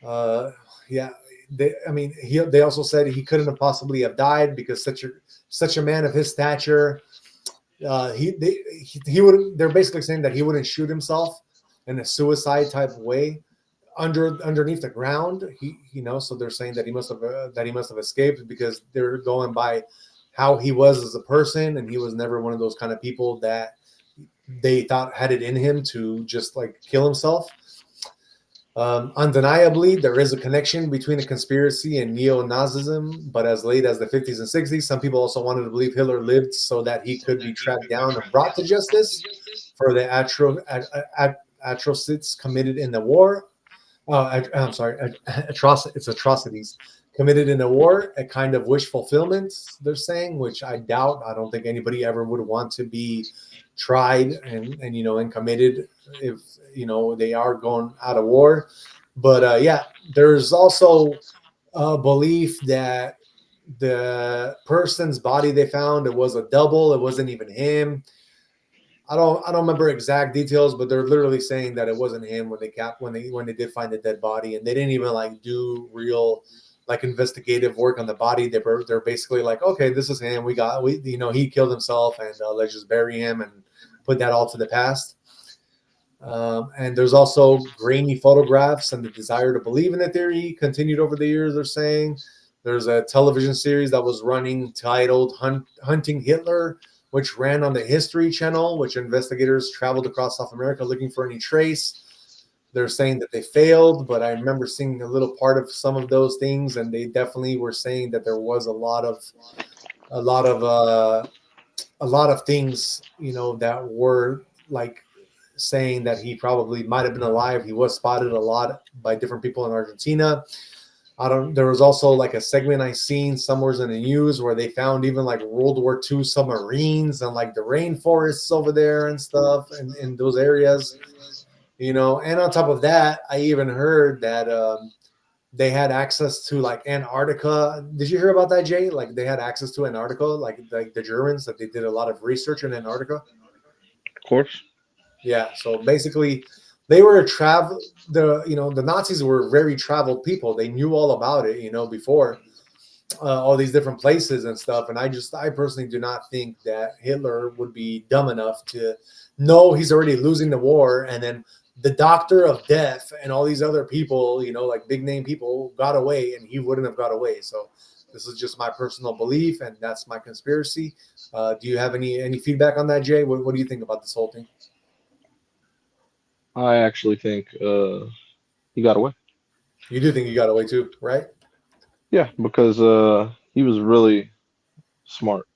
Speaker 1: Yeah, they also said he couldn't have possibly have died because such a man of his stature, he wouldn't. They're basically saying that he wouldn't shoot himself in a suicide type of way underneath the ground. So they're saying that he must have escaped because they're going by how he was as a person, and he was never one of those kind of people that they thought had it in him to just like kill himself. Undeniably, there is a connection between the conspiracy and neo-Nazism, but as late as the 50s and 60s, some people also wanted to believe Hitler lived so that he could be tracked down and brought to justice for the atrocities committed in the war. I'm sorry, atrocities committed in the war, a kind of wish fulfillment, they're saying, which I doubt. I don't think anybody ever would want to be tried and committed if they are going out of war. But there's also a belief that the person's body they found, it was a double, it wasn't even him. I don't remember exact details, but they're literally saying that it wasn't him when they did find the dead body, and they didn't even like do real like investigative work on the body. They're basically like, okay, this is him. He killed himself, and let's just bury him and put that all to the past. And there's also grainy photographs, and the desire to believe in the theory continued over the years. They're saying there's a television series that was running titled Hunting Hitler, which ran on the History Channel, which investigators traveled across South America looking for any trace. They're saying that they failed, but I remember seeing a little part of some of those things, and they definitely were saying that there was a lot of things, that were like saying that he probably might have been alive. He was spotted a lot by different people in Argentina. There was also like a segment I seen somewhere in the news where they found even like World War II submarines and like the rainforests over there and stuff in those areas, and on top of that, I even heard that they had access to like Antarctica. Did you hear about that, Jay? Like they had access to Antarctica, like the Germans, that they did a lot of research in Antarctica.
Speaker 2: Of course.
Speaker 1: Yeah. So basically, they were the Nazis were very traveled people. They knew all about it, before all these different places and stuff. And I personally do not think that Hitler would be dumb enough to know he's already losing the war, and then the doctor of death and all these other people, like big name people, got away, and he wouldn't have got away. So this is just my personal belief, and that's my conspiracy. Do you have any feedback on that, Jay? What do you think about this whole thing?
Speaker 2: I actually think he got away.
Speaker 1: You do think he got away too, right?
Speaker 2: Yeah, because he was really smart.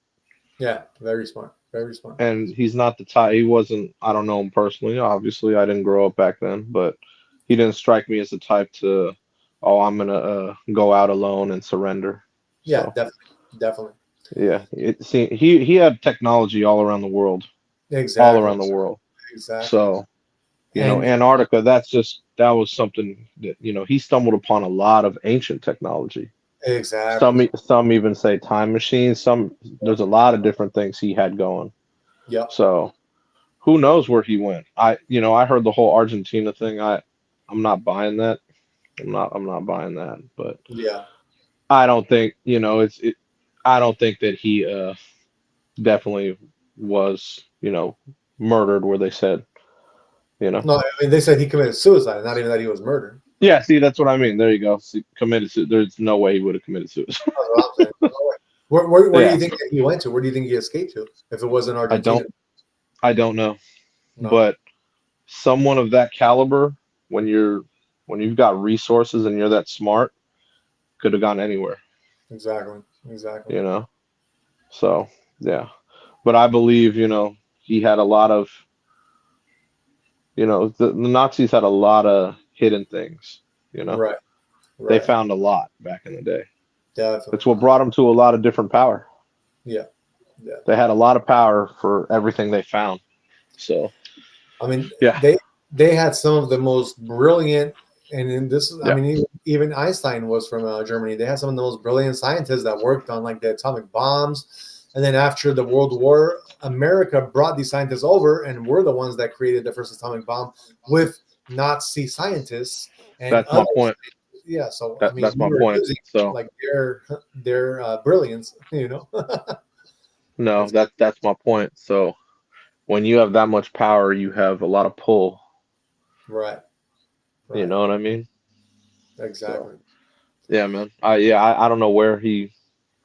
Speaker 1: Yeah, very smart. Very smart.
Speaker 2: And he's not the type. He wasn't. I don't know him personally. Obviously, I didn't grow up back then, but he didn't strike me as the type to, oh, I'm gonna go out alone and surrender.
Speaker 1: Yeah,
Speaker 2: So,
Speaker 1: definitely.
Speaker 2: yeah, he had technology all around the world, all
Speaker 1: Exactly.
Speaker 2: around the world.
Speaker 1: Exactly.
Speaker 2: So,
Speaker 1: And
Speaker 2: Antarctica. That was something that he stumbled upon a lot of ancient technology.
Speaker 1: exactly.
Speaker 2: Some even say time machines. There's a lot of different things he had going.
Speaker 1: Yep.
Speaker 2: So who knows where he went? I heard the whole Argentina thing. I'm not buying that. I'm not buying that. But
Speaker 1: Yeah.
Speaker 2: I don't think I don't think that he definitely was murdered where they said.
Speaker 1: No, I mean they said he committed suicide, not even that he was murdered.
Speaker 2: Yeah, see, that's what I mean. There you go. See, there's no way he would have committed suicide.
Speaker 1: That's what I'm saying. Where do
Speaker 2: Yeah.
Speaker 1: you think that he went to? Where do you think he escaped to? If it wasn't
Speaker 2: I
Speaker 1: Argentina?
Speaker 2: I don't know,
Speaker 1: No,
Speaker 2: but someone of that caliber, when you've got resources and you're that smart, could have gone anywhere,
Speaker 1: exactly, exactly.
Speaker 2: you know. So yeah, but I believe he had a lot of the Nazis had a lot of hidden things.
Speaker 1: Right,
Speaker 2: They
Speaker 1: right.
Speaker 2: found a lot back in the day.
Speaker 1: Definitely.
Speaker 2: That's what brought them to a lot of different power.
Speaker 1: Yeah, yeah.
Speaker 2: They had a lot of power for everything they found. So
Speaker 1: I mean,
Speaker 2: yeah,
Speaker 1: they had some of the most brilliant, and in this, I
Speaker 2: yeah,
Speaker 1: mean, even Einstein was from Germany. They had some of the most brilliant scientists that worked on like the atomic bombs. And then after the World War, America brought these scientists over, and we're the ones that created the first atomic bomb with Nazi scientists and
Speaker 2: that's my
Speaker 1: others.
Speaker 2: point.
Speaker 1: Yeah, so I mean,
Speaker 2: That's
Speaker 1: we
Speaker 2: my
Speaker 1: were
Speaker 2: point.
Speaker 1: using
Speaker 2: So
Speaker 1: like their brilliance,
Speaker 2: no,
Speaker 1: That's
Speaker 2: that's my point. So when you have that much power, you have a lot of pull.
Speaker 1: right,
Speaker 2: You
Speaker 1: right,
Speaker 2: know what I mean? So
Speaker 1: exactly.
Speaker 2: yeah, man. I don't know where he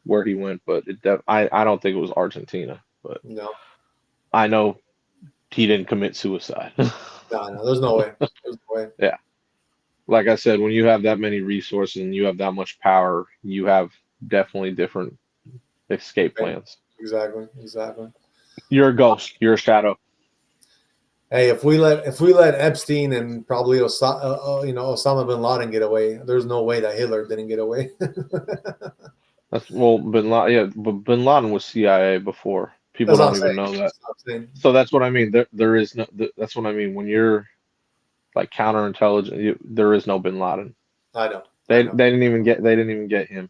Speaker 2: went, but I don't think it was Argentina, but
Speaker 1: No,
Speaker 2: I know he didn't commit suicide.
Speaker 1: no, no. There's no way. There's no way.
Speaker 2: Yeah. Like I said, when you have that many resources and you have that much power, you have definitely different escape
Speaker 1: Okay.
Speaker 2: plans.
Speaker 1: Exactly, exactly.
Speaker 2: You're a ghost. You're a shadow.
Speaker 1: Hey, if we let Epstein and probably Osama bin Laden get away, there's no way that Hitler didn't get away.
Speaker 2: That's well, Bin Laden. Yeah, but Bin Laden was CIA before. People
Speaker 1: That's what I'm
Speaker 2: don't
Speaker 1: saying.
Speaker 2: even know that.
Speaker 1: That's what I'm saying.
Speaker 2: So that's what I mean. There is no. That's what I mean. When you're like counterintelligence, there is no Bin Laden.
Speaker 1: I know. I
Speaker 2: They
Speaker 1: know.
Speaker 2: they didn't even get him.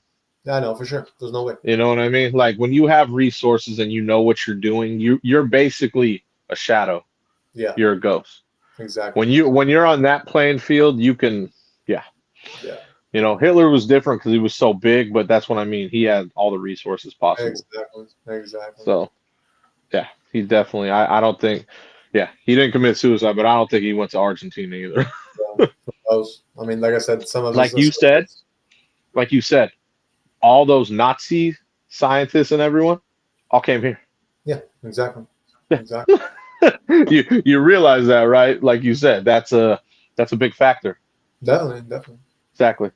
Speaker 1: I know for sure. There's no way.
Speaker 2: You know what I mean? Like when you have resources and you know what you're doing, you're basically a shadow.
Speaker 1: Yeah,
Speaker 2: You're a ghost.
Speaker 1: exactly.
Speaker 2: When you're on that playing field, you can, yeah.
Speaker 1: Yeah,
Speaker 2: Hitler was different because he was so big, but that's what I mean. He had all the resources possible.
Speaker 1: exactly. Exactly.
Speaker 2: So yeah, he definitely. I don't think. Yeah, he didn't commit suicide, but I don't think he went to Argentina either.
Speaker 1: Yeah. I mean, like I said, some of
Speaker 2: like
Speaker 1: his
Speaker 2: you said, like you said, all those Nazi scientists and everyone all came here.
Speaker 1: yeah, exactly. Exactly.
Speaker 2: You realize that, right? Like you said, that's a big factor.
Speaker 1: Definitely, definitely.
Speaker 2: Exactly.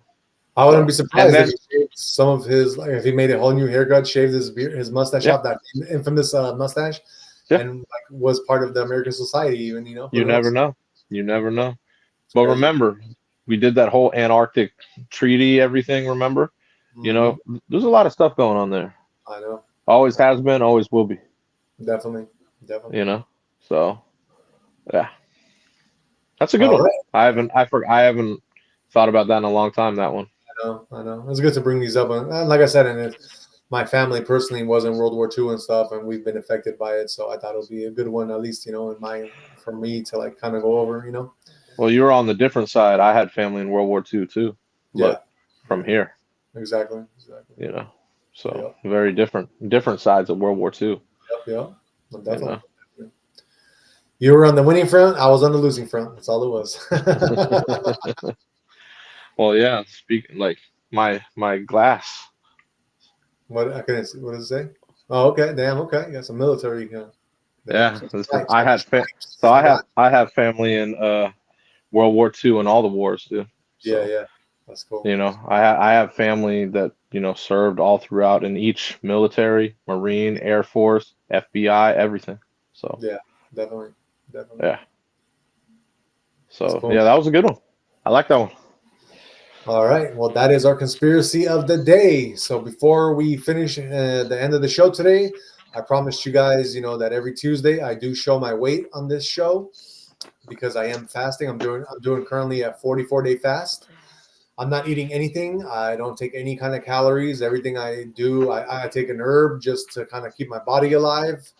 Speaker 1: I wouldn't
Speaker 2: So
Speaker 1: be
Speaker 2: and
Speaker 1: surprised if
Speaker 2: then
Speaker 1: he shaved some of his, like if he made a whole new haircut, shaved his beard, his mustache
Speaker 2: yeah,
Speaker 1: off, that infamous mustache,
Speaker 2: yeah.
Speaker 1: and like was part of the American society. Even who
Speaker 2: You never
Speaker 1: knows?
Speaker 2: know. You never know.
Speaker 1: It's
Speaker 2: But
Speaker 1: crazy.
Speaker 2: remember, we did that whole Antarctic treaty, everything. Remember,
Speaker 1: Hmm.
Speaker 2: there's a lot of stuff going on there.
Speaker 1: I know.
Speaker 2: Always has been, always will be.
Speaker 1: Definitely, definitely.
Speaker 2: You know. So yeah, that's a good
Speaker 1: All
Speaker 2: one.
Speaker 1: right.
Speaker 2: I haven't thought about that in a long time. That one.
Speaker 1: I know. I know. It's good to bring these up, and like I said, and my family personally was in World War II and stuff, and we've been affected by it. So I thought it would be a good one, at least for me to like kind of go over.
Speaker 2: Well, you were on the different side. I had family in World War II too,
Speaker 1: Yeah.
Speaker 2: but from here,
Speaker 1: Exactly. Exactly.
Speaker 2: you know. So
Speaker 1: Yep.
Speaker 2: very different sides of World War II.
Speaker 1: Yep. Yep. Well,
Speaker 2: You
Speaker 1: definitely.
Speaker 2: know.
Speaker 1: You were on the winning front. I was on the losing front. That's all it was.
Speaker 2: Well, yeah. Speaking like my glass.
Speaker 1: What I couldn't see. What does it say? Oh, okay. Damn. Okay. You got some military. Damn.
Speaker 2: Yeah,
Speaker 1: Some
Speaker 2: listen,
Speaker 1: stripes. Got the
Speaker 2: so
Speaker 1: stripes. I got.
Speaker 2: I have family in World War II and all the wars, dude.
Speaker 1: Yeah.
Speaker 2: So,
Speaker 1: Yeah. That's cool.
Speaker 2: I have family that, served all throughout in each military, Marine, Air Force, FBI, everything. So,
Speaker 1: Yeah. Definitely. Definitely.
Speaker 2: yeah.
Speaker 1: That's
Speaker 2: So,
Speaker 1: cool.
Speaker 2: yeah, that was a good one. I like that one.
Speaker 1: All right. Well, that is our conspiracy of the day. So before we finish the end of the show today, I promised you guys, that every Tuesday I do show my weight on this show because I am fasting. I'm doing currently a 44-day fast. I'm not eating anything. I don't take any kind of calories. Everything I do, I take an herb just to kind of keep my body alive.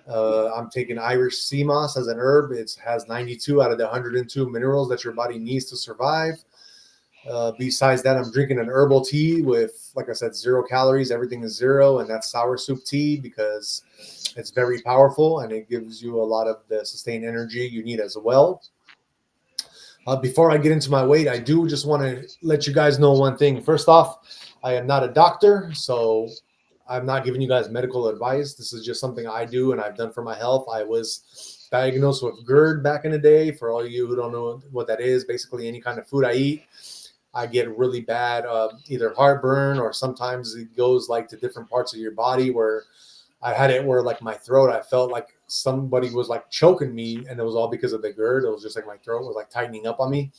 Speaker 1: I'm taking Irish sea moss as an herb. It has 92 out of the 102 minerals that your body needs to survive. Besides that, I'm drinking an herbal tea with, like I said, 0 calories. Everything is zero, and that's sour soup tea because it's very powerful and it gives you a lot of the sustained energy you need as well. Before I get into my weight, I do just want to let you guys know one thing. First off, I am not a doctor, so I'm not giving you guys medical advice. This is just something I do and I've done for my health. I was diagnosed with GERD back in the day. For all you who don't know what that is, basically any kind of food I eat, I get really bad, either heartburn, or sometimes it goes like to different parts of your body, where I had it where like my throat, I felt like somebody was like choking me, and it was all because of the GERD. It was just like my throat was like tightening up on me.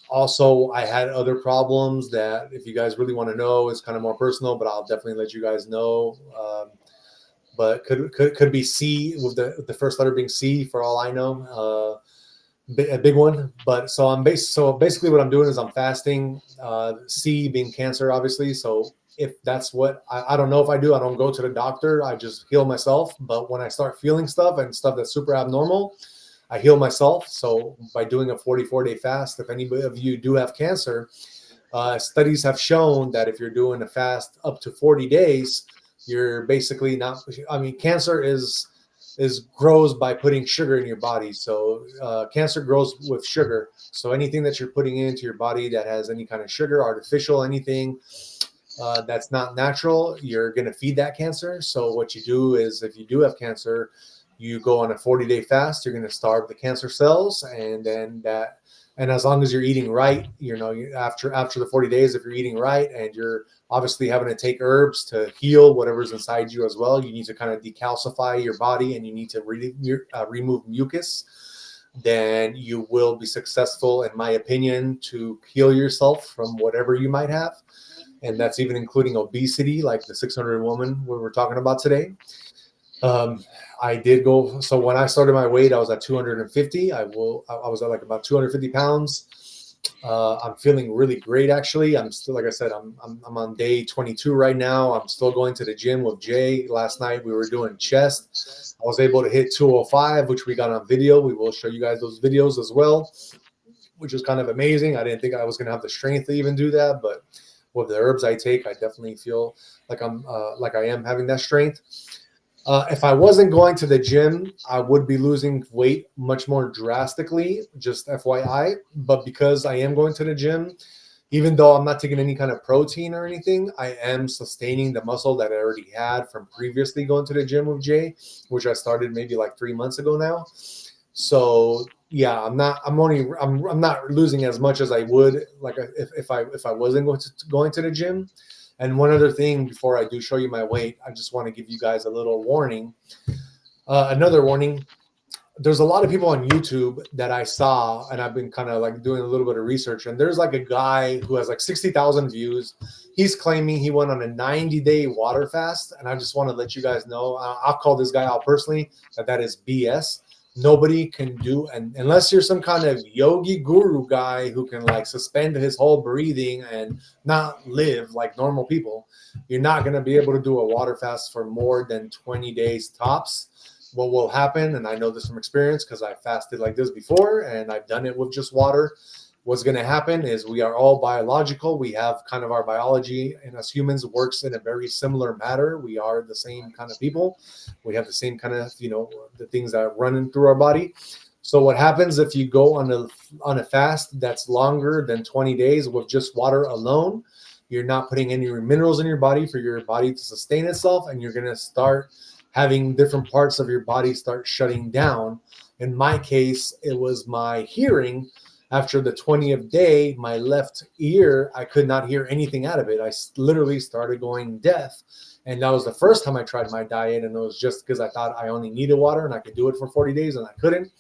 Speaker 1: Also, I had other problems that, if you guys really want to know, it's kind of more personal, but I'll definitely let you guys know. But could be C, with the first letter being C for all I know. A big one. But so basically what I'm doing is I'm fasting, C being cancer, obviously. So if that's what I don't know if I do, I don't go to the doctor, I just heal myself. But when I start feeling stuff and stuff that's super abnormal, I heal myself. So by doing a 44-day fast, if any of you do have cancer, studies have shown that if you're doing a fast up to 40 days, you're basically not, I mean, cancer grows by putting sugar in your body. So cancer grows with sugar. So anything that you're putting into your body that has any kind of sugar, artificial, anything that's not natural, you're going to feed that cancer. So what you do is, if you do have cancer, you go on a 40-day fast. You're going to starve the cancer cells, and as long as you're eating right, after the 40 days, if you're eating right and you're obviously having to take herbs to heal whatever's inside you as well, you need to kind of decalcify your body, and you need to remove mucus, then you will be successful, in my opinion, to heal yourself from whatever you might have. And that's even including obesity, like the 600 woman we were talking about today. I did go. So when I started my weight, I was at 250. I was at like about 250 pounds. I'm feeling really great, actually. I'm still, like I said, I'm on day 22 right now. I'm still going to the gym with Jay. Last night we were doing chest. I was able to hit 205, which we got on video. We will show you guys those videos as well, which is kind of amazing. I didn't think I was going to have the strength to even do that, but with the herbs I take, I definitely feel like I am having that strength. If I wasn't going to the gym, I would be losing weight much more drastically, just FYI. But because I am going to the gym, even though I'm not taking any kind of protein or anything, I am sustaining the muscle that I already had from previously going to the gym with Jay, which I started maybe like 3 months ago now. So yeah, I'm not losing as much as I would like if I wasn't going to the gym. And one other thing before I do show you my weight, I just want to give you guys a little warning. Another warning. There's a lot of people on YouTube that I saw, and I've been kind of like doing a little bit of research. And there's like a guy who has like 60,000 views. He's claiming he went on a 90-day water fast. And I just want to let you guys know, I'll call this guy out personally, that is BS. Nobody can do, and unless you're some kind of yogi guru guy who can like suspend his whole breathing and not live like normal people, you're not going to be able to do a water fast for more than 20 days tops. What will happen, and I know this from experience because I fasted like this before and I've done it with just water. What's going to happen is we are all biological. We have kind of our biology, and as humans, works in a very similar manner. We are the same kind of people. We have the same kind of, the things that are running through our body. So what happens if you go on a fast that's longer than 20 days with just water alone? You're not putting any minerals in your body for your body to sustain itself, and you're going to start having different parts of your body start shutting down. In my case, it was my hearing. After the 20th day, my left ear, I could not hear anything out of it. I literally started going deaf. And that was the first time I tried my diet. And it was just because I thought I only needed water and I could do it for 40 days, and I couldn't.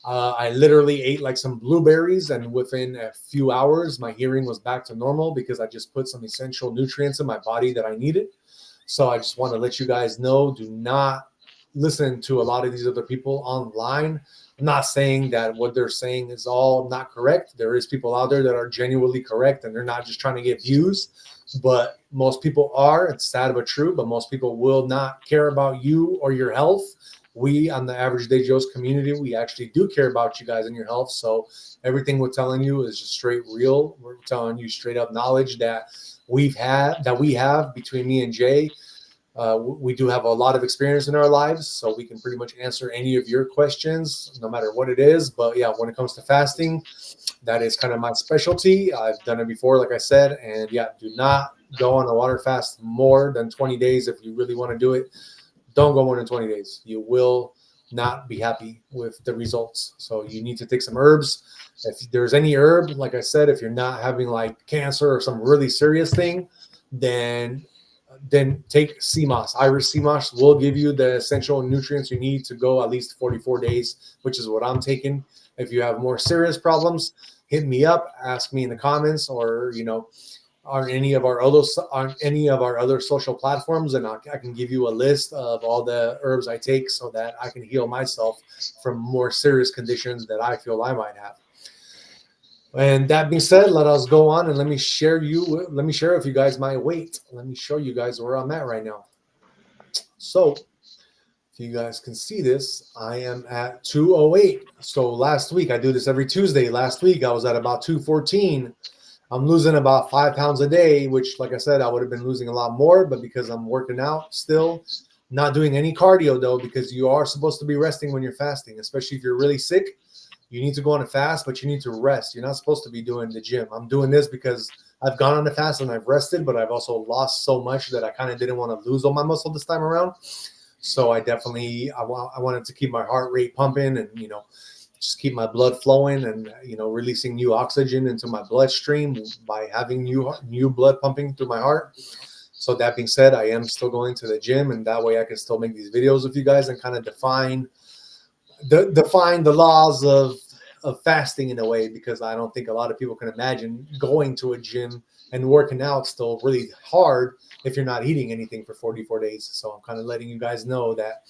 Speaker 1: I literally ate like some blueberries, and within a few hours, my hearing was back to normal because I just put some essential nutrients in my body that I needed. So I just want to let you guys know, do not listen to a lot of these other people online. I'm not saying that what they're saying is all not correct. There is people out there that are genuinely correct, and they're not just trying to get views. But most people are. It's sad but true. But most people will not care about you or your health. We on the Average Day Joe's community, we actually do care about you guys and your health. So everything we're telling you is just straight real. We're telling you straight up knowledge that we have between me and Jay. We do have a lot of experience in our lives, so we can pretty much answer any of your questions, no matter what it is. But yeah, when it comes to fasting, that is kind of my specialty. I've done it before, like I said, and yeah, do not go on a water fast more than 20 days if you really want to do it. Don't go more than 20 days. You will not be happy with the results. So you need to take some herbs. If there's any herb, like I said, if you're not having like cancer or some really serious thing, then take sea moss. Irish sea moss will give you the essential nutrients you need to go at least 44 days, which is what I'm taking. If you have more serious problems, hit me up, ask me in the comments, or on any of our other social platforms, and I can give you a list of all the herbs I take so that I can heal myself from more serious conditions that I feel I might have. And that being said, let us go on and let me share with you guys my weight. Let me show you guys where I'm at right now. So if you guys can see this, I am at 208. So last week, I do this every Tuesday. Last week, I was at about 214. I'm losing about 5 pounds a day, which, like I said, I would have been losing a lot more, but because I'm working out still, not doing any cardio though, because you are supposed to be resting when you're fasting, especially if you're really sick. You need to go on a fast, but you need to rest. You're not supposed to be doing the gym. I'm doing this because I've gone on a fast and I've rested, but I've also lost so much that I kind of didn't want to lose all my muscle this time around. So I wanted to keep my heart rate pumping and, just keep my blood flowing and, releasing new oxygen into my bloodstream by having new blood pumping through my heart. So that being said, I am still going to the gym, and that way I can still make these videos with you guys and kind of define the laws of fasting in a way, because I don't think a lot of people can imagine going to a gym and working out still really hard if you're not eating anything for 44 days. So I'm kind of letting you guys know that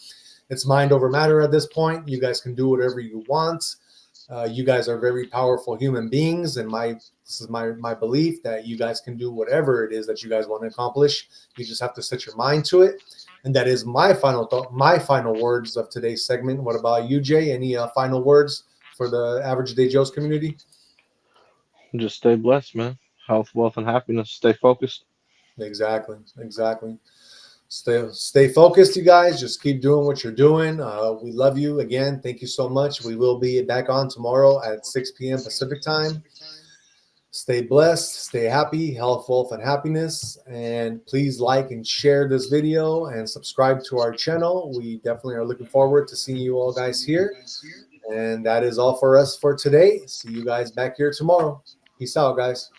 Speaker 1: it's mind over matter at this point. You guys can do whatever you want. You guys are very powerful human beings, and this is my belief that you guys can do whatever it is that you guys want to accomplish. You just have to set your mind to it. And that is my final thought, my final words of today's segment. What about you, Jay? Any final words for the Average Day Joes community?
Speaker 2: Just stay blessed, man. Health, wealth, and happiness. Stay focused.
Speaker 1: Exactly. Stay focused, you guys. Just keep doing what you're doing. We love you again. Thank you so much. We will be back on tomorrow at 6 p.m. Pacific time. Stay blessed, stay happy, health, wealth, and happiness. And please like and share this video and subscribe to our channel. We definitely are looking forward to seeing you all guys here. And that is all for us for today. See you guys back here tomorrow. Peace out, guys.